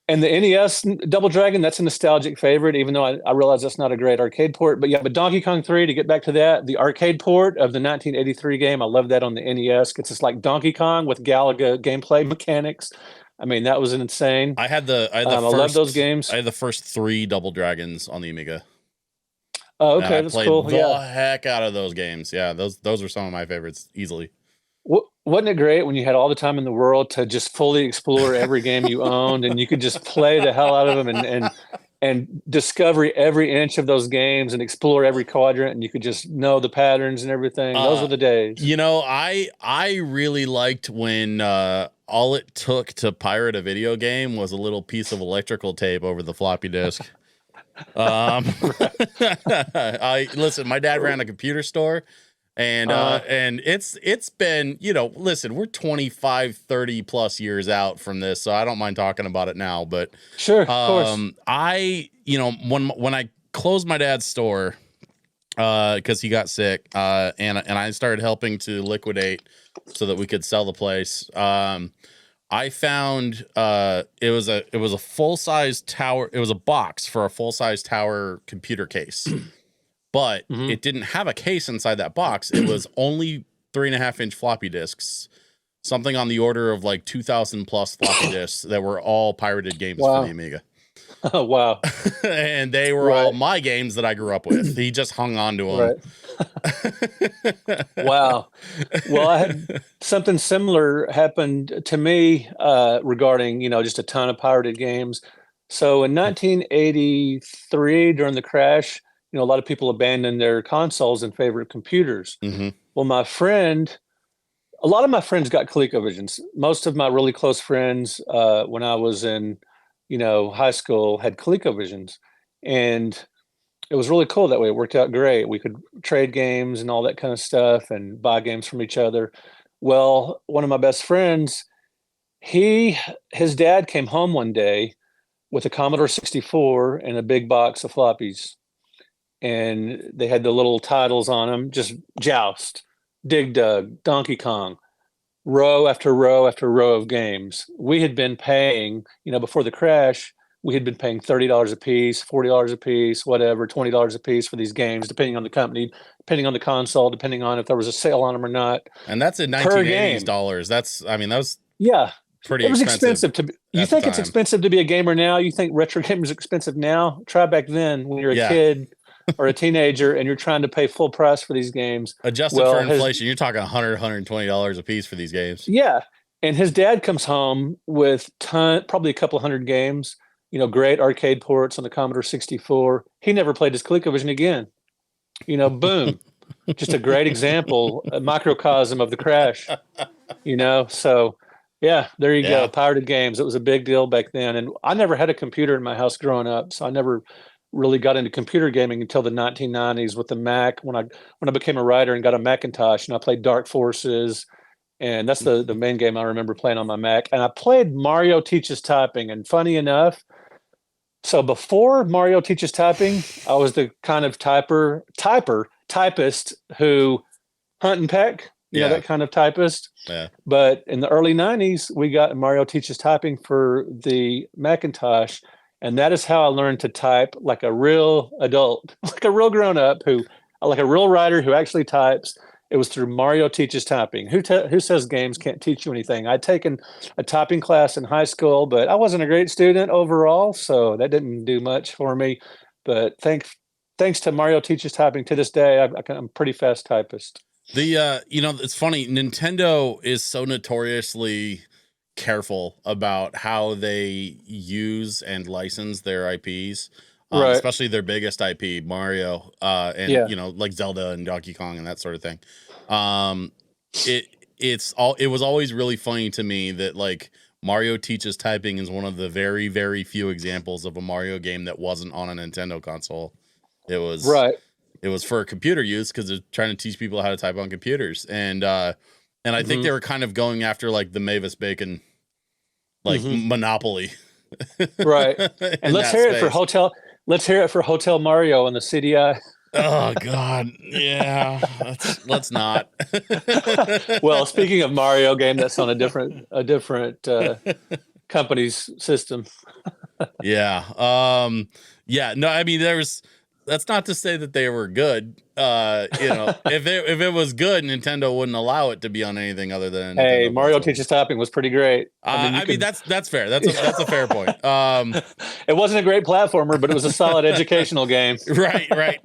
And the NES Double Dragon, that's a nostalgic favorite, even though I realize that's not a great arcade port. But Donkey Kong 3, to get back to that, the arcade port of the 1983 game, I love that on the NES. It's just like Donkey Kong with Galaga gameplay mechanics. That was insane. I love those games. I had the first 3 Double Dragons on the Amiga. Oh, okay, that's cool. The heck out of those games. Yeah, those are some of my favorites easily. Wasn't it great when you had all the time in the world to just fully explore every game you owned and you could just play the hell out of them? And and discover every inch of those games and explore every quadrant, and you could just know the patterns and everything. Those were the days. You know, I really liked when all it took to pirate a video game was a little piece of electrical tape over the floppy disk. I listen, my dad ran a computer store, and it's been, you know, listen, we're 25, 30 plus years out from this, so I don't mind talking about it now, but Sure, of course. you know, when I closed my dad's store, because he got sick, and I started helping to liquidate so that we could sell the place. I found it was a full-size tower. It was a box for a full-size tower computer case, but it didn't have a case inside that box. It was only 3.5-inch floppy disks, something on the order of like 2,000 plus floppy disks that were all pirated games for the Amiga. Oh, wow. And they were all my games that I grew up with. He just hung on to them. Right. Wow. Well, I had something similar happened to me regarding, you know, just a ton of pirated games. So in 1983, during the crash, you know, a lot of people abandoned their consoles in favor of computers. Well, a lot of my friends got ColecoVisions. Most of my really close friends, when I was in, you know, high school, had ColecoVisions, and it was really cool that way. It worked out great. We could trade games and all that kind of stuff and buy games from each other. Well, one of my best friends, his dad came home one day with a Commodore 64 and a big box of floppies. And they had the little titles on them, just Joust, Dig Dug, Donkey Kong, row after row after row of games. We had been paying, you know, before the crash, we had been paying $30 a piece, $40 a piece, whatever, $20 a piece for these games, depending on the company, depending on the console, depending on if there was a sale on them or not. And that's in 1980s dollars. That's, I mean, that was pretty. It was expensive to be. You think it's expensive to be a gamer now? You think retro gaming is expensive now? Try back then when you're a kid or a teenager and you're trying to pay full price for these games. Adjusted for inflation, you're talking $100, $120 a piece for these games. Yeah. And his dad comes home with probably a couple hundred games, you know, great arcade ports on the Commodore 64. He never played his ColecoVision again. You know, boom. Just a great example, a microcosm of the crash, you know? So, yeah, there you go. Pirated games. It was a big deal back then. And I never had a computer in my house growing up, so I never really got into computer gaming until the 1990s with the Mac, when I became a writer and got a Macintosh, and I played Dark Forces. And that's the main game I remember playing on my Mac. And I played Mario Teaches Typing. And funny enough, so before Mario Teaches Typing, I was the kind of typist who hunt and peck, you know, that kind of typist. Yeah. But in the early 90s, we got Mario Teaches Typing for the Macintosh. And that is how I learned to type like a real adult, like a real grown up like a real writer who actually types. It was through Mario Teaches Typing. Who says games can't teach you anything? I'd taken a typing class in high school, but I wasn't a great student overall, so that didn't do much for me. But thanks to Mario Teaches Typing, to this day, I'm a pretty fast typist. You know, it's funny. Nintendo is so notoriously careful about how they use and license their IPs. Right. Especially their biggest IP, Mario, and you know, like Zelda and Donkey Kong and that sort of thing. It was always really funny to me that like Mario Teaches Typing is one of the very, very few examples of a Mario game that wasn't on a Nintendo console. It was It was for computer use because they're trying to teach people how to type on computers, and I think they were kind of going after like the Mavis Bacon, like Monopoly, right? And let's hear it for Hotel. Let's hear it for Hotel Mario on the CDI. Oh God, yeah. Let's not. Well, speaking of Mario game, that's on a different company's system. Yeah. Yeah. No, I mean, that's not to say that they were good. You know, if it was good, Nintendo wouldn't allow it to be on anything other than. Hey, Mario Teaches Typing was pretty great. I mean, that's fair. That's a fair point. It wasn't a great platformer, but it was a solid educational game. Right.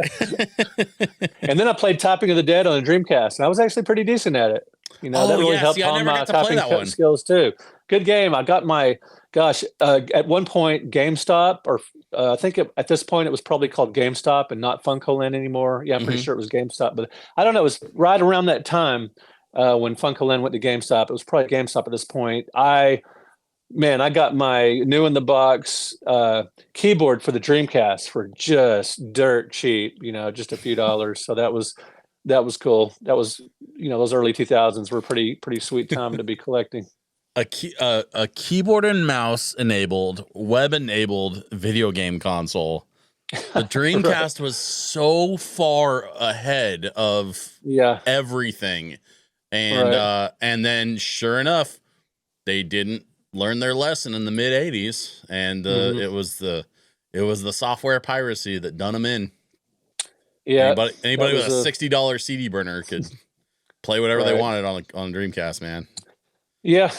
And then I played Typing of the Dead on a Dreamcast, and I was actually pretty decent at it. You know, that really helped hone my typing skills too. Good game. I got my at one point GameStop or I think at this point it was probably called GameStop and not FuncoLand anymore. Yeah, I'm pretty sure it was GameStop, but I don't know. It was right around that time when FuncoLand went to GameStop. It was probably GameStop at this point. I got my new in the box keyboard for the Dreamcast for just dirt cheap, just a few dollars. So that was cool. That was, those early 2000s were pretty sweet time to be collecting. A keyboard and mouse enabled, web enabled video game console. The Dreamcast was so far ahead of everything. And then sure enough, they didn't learn their lesson in the mid 80s, and it was the software piracy that done them in. Yeah, anybody with a $60 CD burner could play whatever they wanted on Dreamcast, man. Yeah,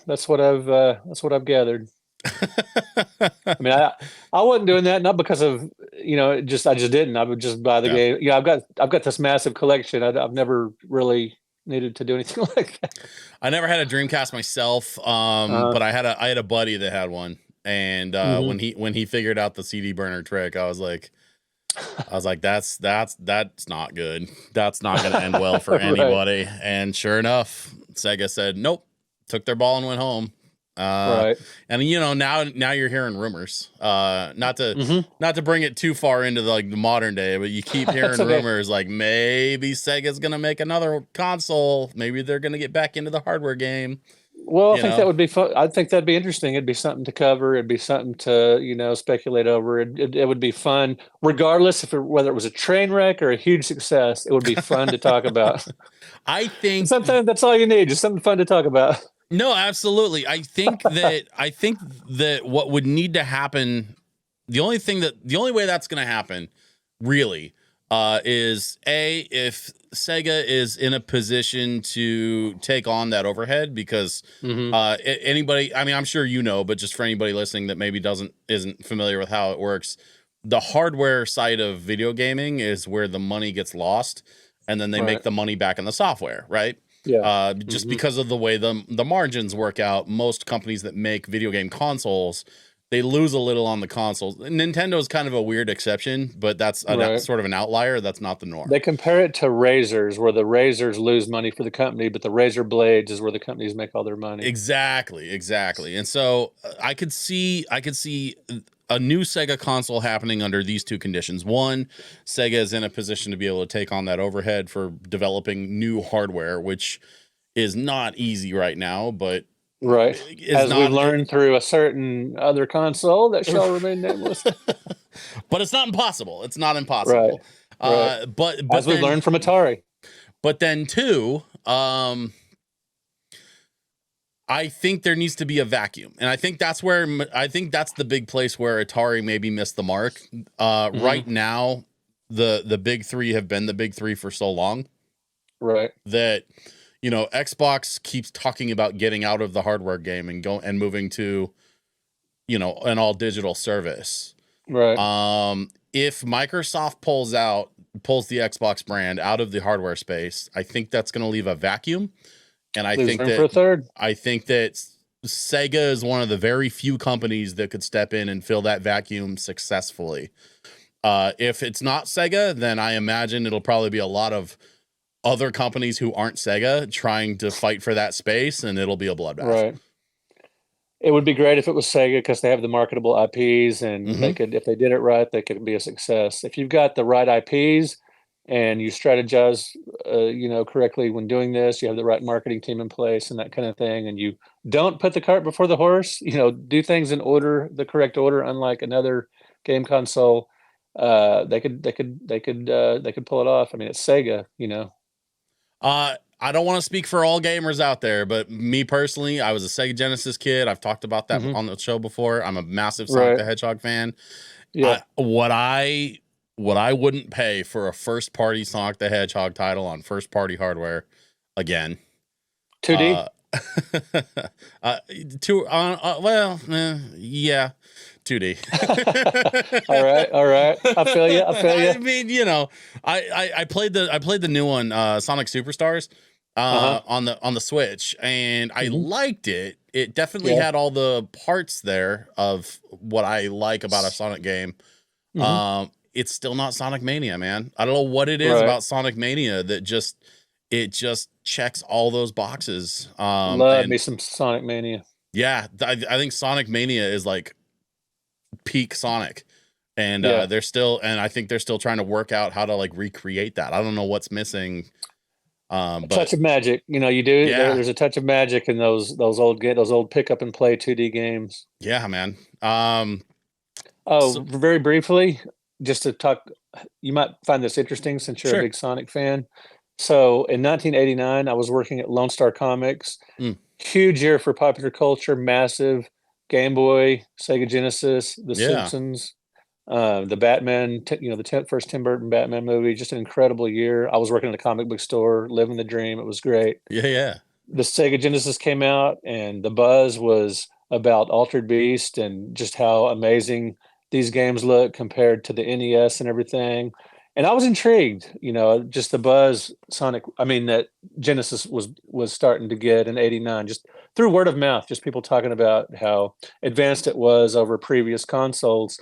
that's what I've gathered. I mean, I wasn't doing that not because of I just didn't. I would just buy the game. Yeah, I've got this massive collection. I've never really needed to do anything like that. I never had a Dreamcast myself, but I had a buddy that had one, and when he figured out the CD burner trick, I was like, that's not good. That's not going to end well for anybody. And sure enough, Sega said nope, took their ball and went home. And now you're hearing rumors. Not to bring it too far into the modern day, but you keep hearing rumors like maybe Sega's gonna make another console. Maybe they're gonna get back into the hardware game. Well, I think that would be fun. I think that'd be interesting. It'd be something to cover. It'd be something to speculate over. It would be fun, regardless whether it was a train wreck or a huge success. It would be fun to talk about. I think sometimes that's all you need, just something fun to talk about. No, absolutely. I think that what would need to happen, the only way that's going to happen, really, is if Sega is in a position to take on that overhead, because anybody, I mean, I'm sure but just for anybody listening that maybe isn't familiar with how it works, the hardware side of video gaming is where the money gets lost, and then they make the money back in the software, right? Yeah. Just because of the way the margins work out, most companies that make video game consoles, they lose a little on the consoles. Nintendo is kind of a weird exception, but that's sort of an outlier. That's not the norm. They compare it to razors, where the razors lose money for the company, but the razor blades is where the companies make all their money. Exactly. And so I could see a new Sega console happening under these two conditions. One, Sega is in a position to be able to take on that overhead for developing new hardware, which is not easy right now, but as we've learned through a certain other console that shall remain nameless. But it's not impossible. It's not impossible. Right. But as we learned from Atari. But then two, I think there needs to be a vacuum. And I think that's the big place where Atari maybe missed the mark. Right now, the big three have been the big three for so long. Right. That, Xbox keeps talking about getting out of the hardware game and moving to, an all digital service. Right. If Microsoft pulls the Xbox brand out of the hardware space, I think that's going to leave a vacuum. And I think that Sega is one of the very few companies that could step in and fill that vacuum successfully. If it's not Sega, then I imagine it'll probably be a lot of other companies who aren't Sega trying to fight for that space, and it'll be a bloodbath. Right. It would be great if it was Sega because they have the marketable IPs, and they could, if they did it right, they could be a success. If you've got the right IPs and you strategize, correctly when doing this, you have the right marketing team in place and that kind of thing, and you don't put the cart before the horse, do things in the correct order, unlike another game console, they could pull it off. I mean, it's Sega, I don't want to speak for all gamers out there, but me personally, I was a Sega Genesis kid. I've talked about that on the show before. I'm a massive Sonic the Hedgehog fan. Yeah. What I wouldn't pay for a first party Sonic the Hedgehog title on first party hardware again. 2D? Yeah. 2D. All right. I feel you. I mean, I played the new one, Sonic Superstars, on the Switch, and I liked it. it definitely had all the parts there of what I like about a Sonic game. It's still not Sonic Mania, man. I don't know what it is about Sonic Mania that just checks all those boxes. Love me some Sonic Mania. Yeah, I think Sonic Mania is like peak Sonic, and I think they're still trying to work out how to like recreate that. I don't know what's missing. But touch of magic, you do. Yeah. There's a touch of magic in those old pick up and play 2D games. Yeah, man. Very briefly, just to talk, you might find this interesting since you're a big Sonic fan. So in 1989, I was working at Lone Star Comics. Huge year for popular culture, massive. Game Boy, Sega Genesis, The Simpsons, the Batman, the first Tim Burton Batman movie. Just an incredible year. I was working in a comic book store, living the dream. It was great. Yeah. The Sega Genesis came out, and the buzz was about Altered Beast and just how amazing these games look compared to the NES and everything. And I was intrigued, just the buzz that Genesis was starting to get in '89, just through word of mouth, just people talking about how advanced it was over previous consoles.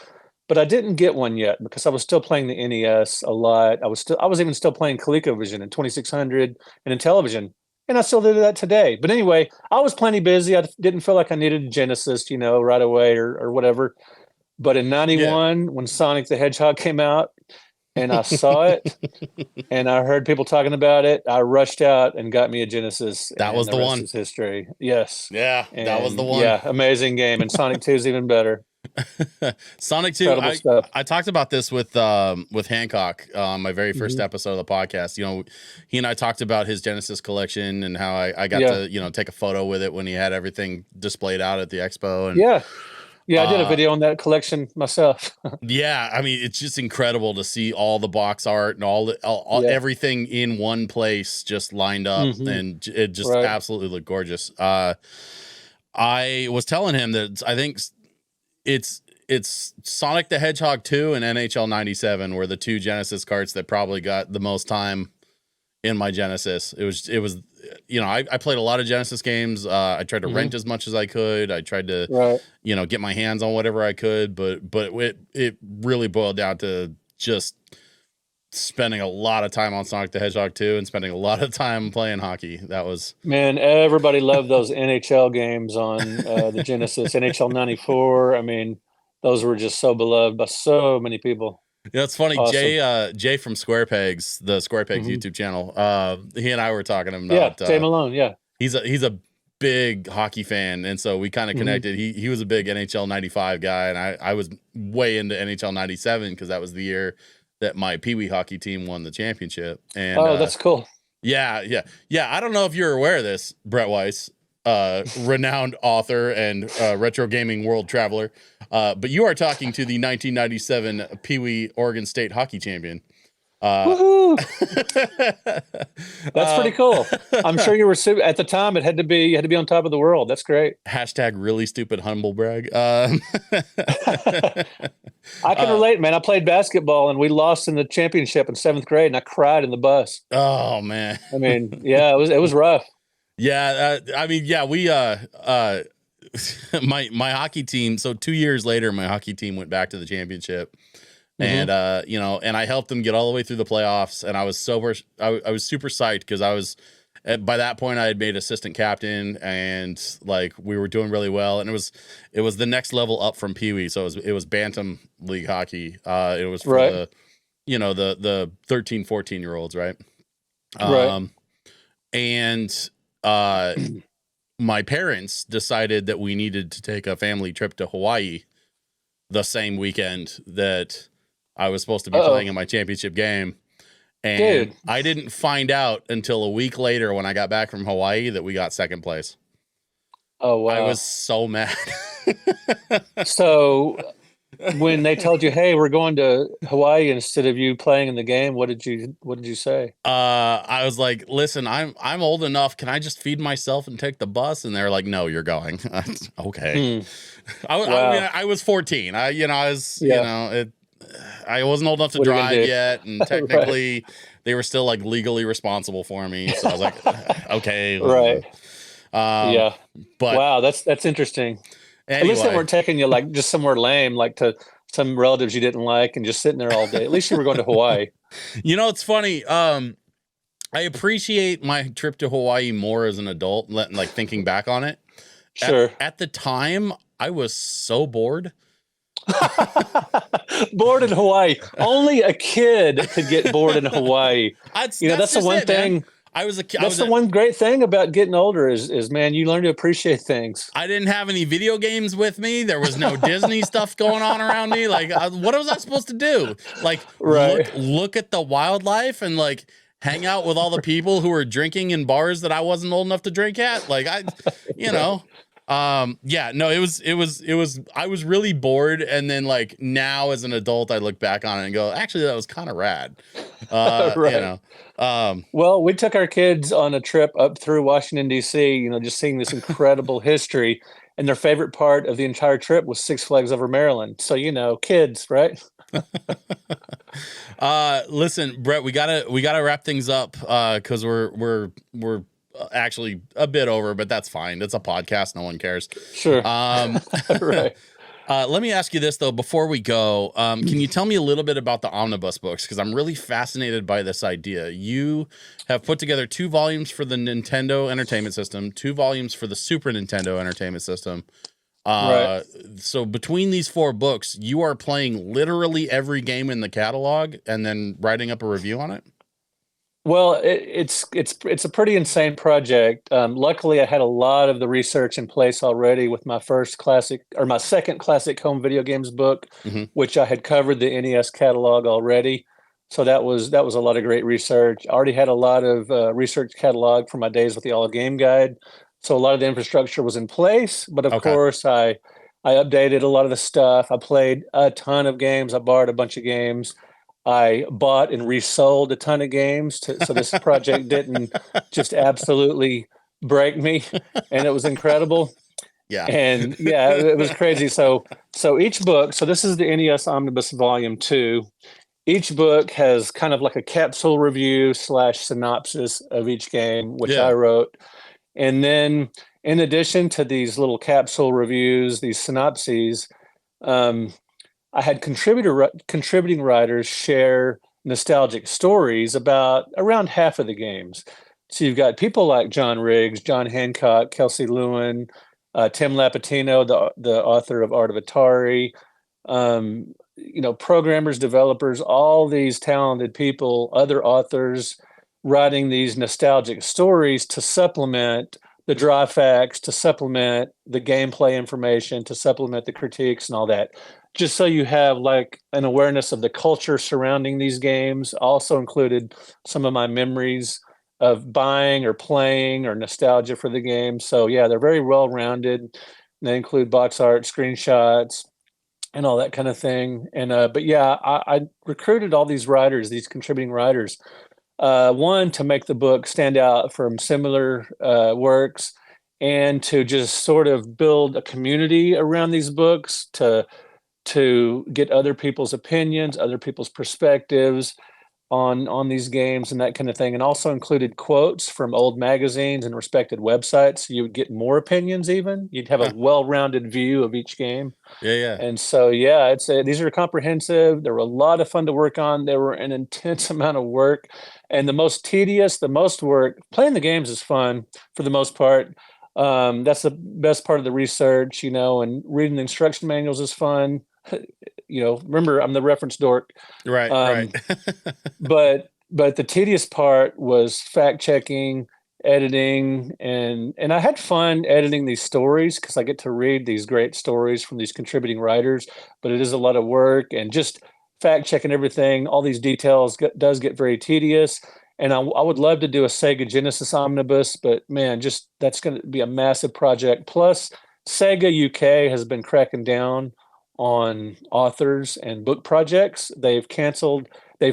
But I didn't get one yet because I was still playing the NES a lot. I was even still playing ColecoVision and 2600 and Intellivision, and I still do that today. But anyway, I was plenty busy. I didn't feel like I needed a Genesis, right away or whatever. But in '91, when Sonic the Hedgehog came out, and I saw it, and I heard people talking about it, I rushed out and got me a Genesis. That was the one. Is history. Yes. Yeah, that was the one. Yeah, amazing game. And Sonic 2 is even better. Sonic 2. I talked about this with Hancock on my very first episode of the podcast. He and I talked about his Genesis collection and how I got to take a photo with it when he had everything displayed out at the expo. And yeah, I did a video on that collection myself. Yeah, I mean, it's just incredible to see all the box art and all everything in one place just lined up, and it just absolutely looked gorgeous. I was telling him that I think it's Sonic the Hedgehog 2 and NHL 97 were the two Genesis carts that probably got the most time in my Genesis. It was I played a lot of Genesis games. I tried to rent as much as I could. I tried to get my hands on whatever I could, but it really boiled down to just spending a lot of time on Sonic the Hedgehog 2 and spending a lot of time playing hockey. That was, man, everybody loved those NHL games on the Genesis. NHL 94. I mean, those were just so beloved by so many people. It's funny. Awesome. Jay from Square Pegs, the Square Pegs YouTube channel. He and I were talking about Jay Malone. Yeah, he's a big hockey fan, and so we kind of connected. He was a big NHL 95 guy, and I was way into NHL 97 because that was the year that my Pee Wee hockey team won the championship. And that's cool. Yeah. I don't know if you're aware of this, Brett Weiss, renowned author and retro gaming world traveler. But you are talking to the 1997 Pee Wee Oregon State hockey champion. Woohoo! That's pretty cool. I'm sure you were at the time. You had to be on top of the world. That's great. Hashtag really stupid humble brag. I can relate, man. I played basketball and we lost in the championship in 7th grade, and I cried in the bus. Oh man. I mean, yeah, it was rough. Yeah, we my hockey team. So 2 years later, my hockey team went back to the championship, and and I helped them get all the way through the playoffs. And I was super psyched because by that point I had made assistant captain, and like we were doing really well. And it was the next level up from Pee Wee, so it was Bantam League hockey. It was for the 13, 14-year-olds, right? And my parents decided that we needed to take a family trip to Hawaii the same weekend that I was supposed to be playing in my championship game. And I didn't find out until a week later when I got back from Hawaii that we got second place. Oh, wow. I was so mad. So when they told you, hey, we're going to Hawaii instead of you playing in the game, what did you say? I was like, listen, I'm old enough. Can I just feed myself and take the bus? And they're like, no, you're going. Okay. I was 14. I wasn't old enough to drive yet. And technically they were still like legally responsible for me. So I was like, okay. Right. Um, Yeah. but Wow, that's interesting. At least they anyway, weren't taking you like just somewhere lame, like to some relatives you didn't like and just sitting there all day. At least you were going to Hawaii. it's funny. I appreciate my trip to Hawaii more as an adult, like thinking back on it. Sure. At the time, I was so bored. Bored in Hawaii. Only a kid could get bored in Hawaii. That's That's the just one it, man. thing. I was a kid. That's the one great thing about getting older is man, you learn to appreciate things. I didn't have any video games with me. There was no Disney stuff going on around me. Like, what was I supposed to do? Like, Right. look at the wildlife and like hang out with all the people who were drinking in bars that I wasn't old enough to drink at. Like, yeah, no, it was, I was really bored. And then like now as an adult, I look back on it and go, actually, that was kind of rad. Right. Well, we took our kids on a trip up through Washington, D.C., just seeing this incredible history. And their favorite part of the entire trip was Six Flags Over Maryland. So, kids, right? Listen, Brett, we gotta wrap things up, cause we're actually a bit over, but that's fine. It's a podcast. No one cares. Sure. Right. Let me ask you this though, before we go, can you tell me a little bit about the omnibus books? Cause I'm really fascinated by this idea. You have put together 2 volumes for the Nintendo Entertainment System, 2 volumes for the Super Nintendo Entertainment System. Right. So between these 4 books, you are playing literally every game in the catalog and then writing up a review on it. Well, it's a pretty insane project. Luckily, I had a lot of the research in place already with my second classic home video games book, Mm-hmm. which I had covered the NES catalog already. So that was a lot of great research. I already had a lot of research catalog from my days with the All Game Guide. So a lot of the infrastructure was in place, but of Okay. course I updated a lot of the stuff. I played a ton of games. I borrowed a bunch of games. I bought and resold a ton of games so this project didn't just absolutely break me, and it was incredible. Yeah. And yeah, it was crazy. So each book, so this is the NES Omnibus Volume 2. Each book has kind of like a capsule review / synopsis of each game, which Yeah. I wrote. And then in addition to these little capsule reviews, these synopses, I had contributing writers share nostalgic stories about around half of the games. So you've got people like John Riggs, John Hancock, Kelsey Lewin, Tim Lapatino, the author of Art of Atari, programmers, developers, all these talented people, other authors writing these nostalgic stories to supplement the dry facts, to supplement the gameplay information, to supplement the critiques and all that. Just so you have like an awareness of the culture surrounding these games. Also included some of my memories of buying or playing or nostalgia for the game. So yeah, they're very well-rounded. They include box art, screenshots, and all that kind of thing. And but yeah, I recruited all these writers, these contributing writers. One, to make the book stand out from similar works, and to just sort of build a community around these books, to get other people's opinions, other people's perspectives on these games and that kind of thing, and also included quotes from old magazines and respected websites. So you would get more opinions even. You'd have a well-rounded view of each game. Yeah. And so, yeah, these are comprehensive. They were a lot of fun to work on. They were an intense amount of work. And the most work, playing the games is fun for the most part. That's the best part of the research, and reading the instruction manuals is fun. Remember, I'm the reference dork. Right. Right. but the tedious part was fact checking, editing, and I had fun editing these stories because I get to read these great stories from these contributing writers. But it is a lot of work, and just fact checking everything, all these details does get very tedious. And I would love to do a Sega Genesis Omnibus, but man, that's going to be a massive project. Plus, Sega UK has been cracking down on authors and book projects. They've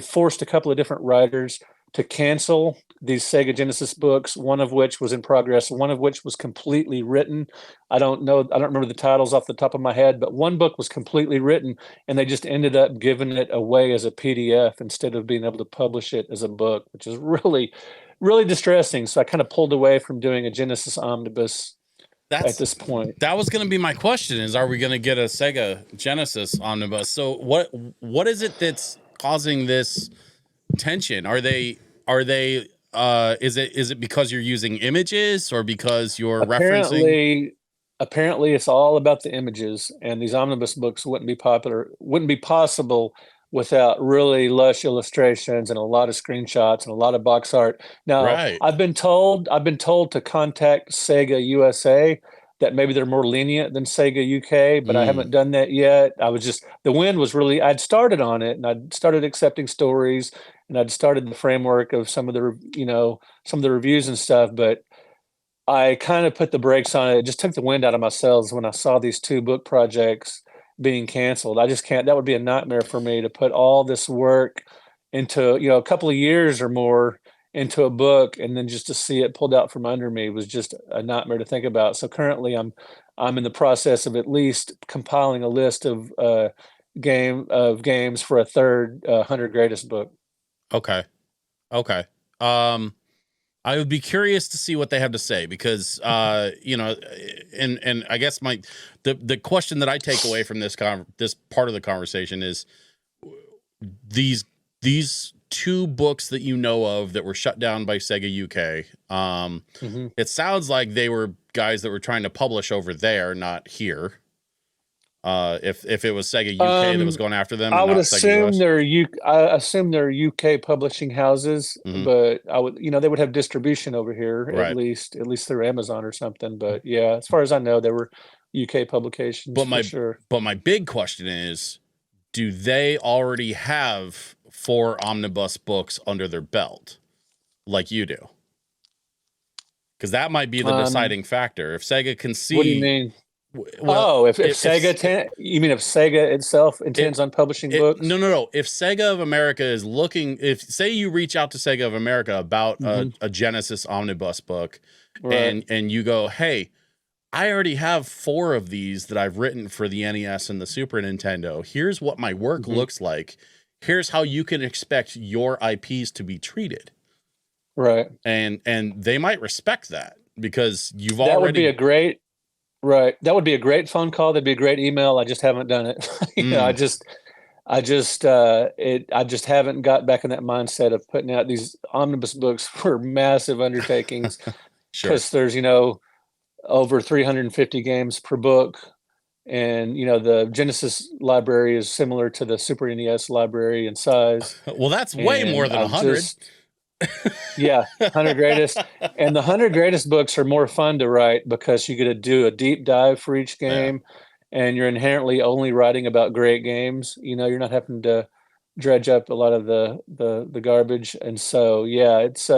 forced a couple of different writers to cancel these Sega Genesis books, one of which was in progress, one of which was completely written. I don't remember the titles off the top of my head, but one book was completely written, and they just ended up giving it away as a PDF instead of being able to publish it as a book, which is really, really distressing. So I kind of pulled away from doing a Genesis Omnibus at That's this point. that was going to be my question: is are we going to get a Sega Genesis Omnibus? So what is it that's causing this tension? Is it because you're using images or because you're referencing? Apparently it's all about the images, and these omnibus books wouldn't be possible without really lush illustrations and a lot of screenshots and a lot of box art. Now, Right. I've been told to contact Sega USA, that maybe they're more lenient than Sega UK, but I Mm, haven't done that yet. The wind was really, I'd started on it, and I'd started accepting stories, and I'd started the framework of some of the reviews and stuff, but I kind of put the brakes on it. It just took the wind out of my sails when I saw these two book projects being canceled. I just can't, that would be a nightmare for me to put all this work into, a couple of years or more into a book, and then just to see it pulled out from under me was just a nightmare to think about. So currently I'm in the process of at least compiling a list of games for a third 100 greatest book. okay. Okay. Um, I would be curious to see what they have to say because, and I guess the question that I take away from this part of the conversation is these two books that you know of that were shut down by Sega UK. Mhm. It sounds like they were guys that were trying to publish over there, not here. If it was Sega UK that was Um, going after them and not Sega US. I assume they're UK publishing houses, Hmm. but they would have distribution over here Right. at least through Amazon or something. But yeah, as far as I know, they were UK publications But for my sure. but my big question is, do they already have 4 omnibus books under their belt like you do? Because that might be the Um, deciding factor. If Sega can what do you see, mean? well, Oh, if if you mean if Sega itself intends on publishing no, books? no, no. If Sega of America is looking, if say you reach out to Sega of America about Hmm. a Genesis omnibus book, Right. and you go, hey, I already have 4 of these that I've written for the NES and the Super Nintendo. Here's what my work Hmm. looks like. Here's how you can expect your IPs to be treated. Right. And they might respect that because you've That would be already a great Right. That would be a great phone call. That'd be a great email. I just haven't done it. mm, I just haven't got back in that mindset of putting out these omnibus books for massive undertakings, sure. because there's, over 350 games per book. And, the Genesis library is similar to the Super NES library in size. Well, that's way more And than I've 100. just, yeah, 100 greatest. And the 100 greatest books are more fun to write because you get to do a deep dive for each Yeah. game, and you're inherently only writing about great games. You're not having to dredge up a lot of the garbage. And so, yeah, it's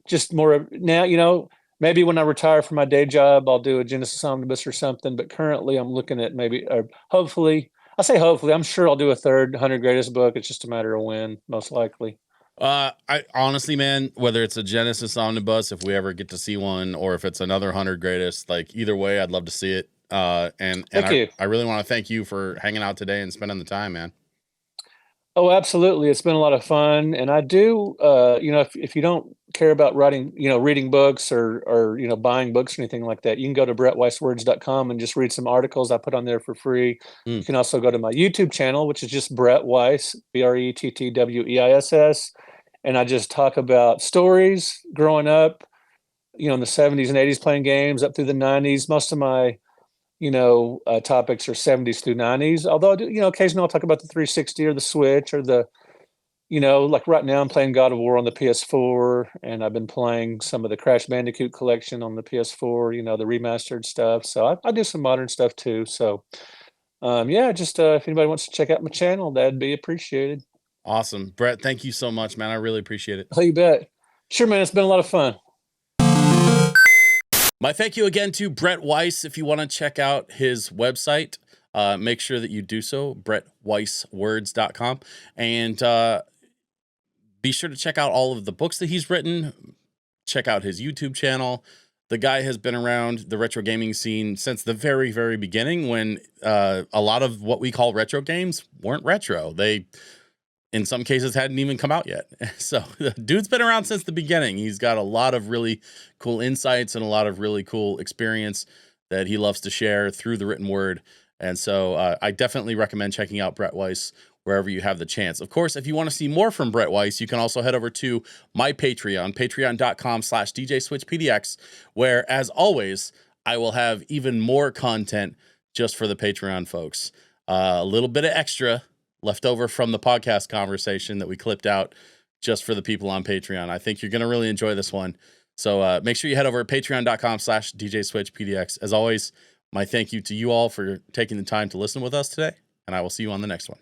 just more now, maybe when I retire from my day job, I'll do a Genesis Omnibus or something. But currently I'm looking at maybe, or hopefully, I say hopefully, I'm sure I'll do a third 100 greatest book. It's just a matter of when, most likely. I honestly, man, whether it's a Genesis omnibus, if we ever get to see one, or if it's another 100 greatest, like either way, I'd love to see it. And Thank you. I really want to thank you for hanging out today and spending the time, man. Oh, absolutely. It's been a lot of fun. And I do, if you don't care about writing, reading books or, buying books or anything like that, you can go to brettweisswords.com and just read some articles I put on there for free. You Mm. can also go to my YouTube channel, which is just Brett Weiss, Brettweiss. And I just talk about stories growing up, in the 70s and 80s playing games up through the 90s. Most of my topics are 70s through 90s. Although I do, occasionally I'll talk about the 360 or the Switch or like right now I'm playing God of War on the PS4, and I've been playing some of the Crash Bandicoot collection on the PS4, the remastered stuff. So I do some modern stuff too. So yeah, just if anybody wants to check out my channel, that'd be appreciated. Awesome. Brett, thank you so much, man. I really appreciate it. Oh, you bet. Sure, man. It's been a lot of fun. My thank you again to Brett Weiss. If you want to check out his website, make sure that you do so, brettweisswords.com. And be sure to check out all of the books that he's written. Check out his YouTube channel. The guy has been around the retro gaming scene since the very, very beginning when a lot of what we call retro games weren't retro. in some cases hadn't even come out yet. So the dude's been around since the beginning. He's got a lot of really cool insights and a lot of really cool experience that he loves to share through the written word. And so I definitely recommend checking out Brett Weiss wherever you have the chance. Of course, if you want to see more from Brett Weiss, you can also head over to my Patreon, patreon.com/DJSwitchPDX, where, as always, I will have even more content just for the Patreon folks. A little bit of extra left over from the podcast conversation that we clipped out just for the people on Patreon. I think you're going to really enjoy this one. So make sure you head over to patreon.com/DJSwitchPDX. As always, my thank you to you all for taking the time to listen with us today, and I will see you on the next one.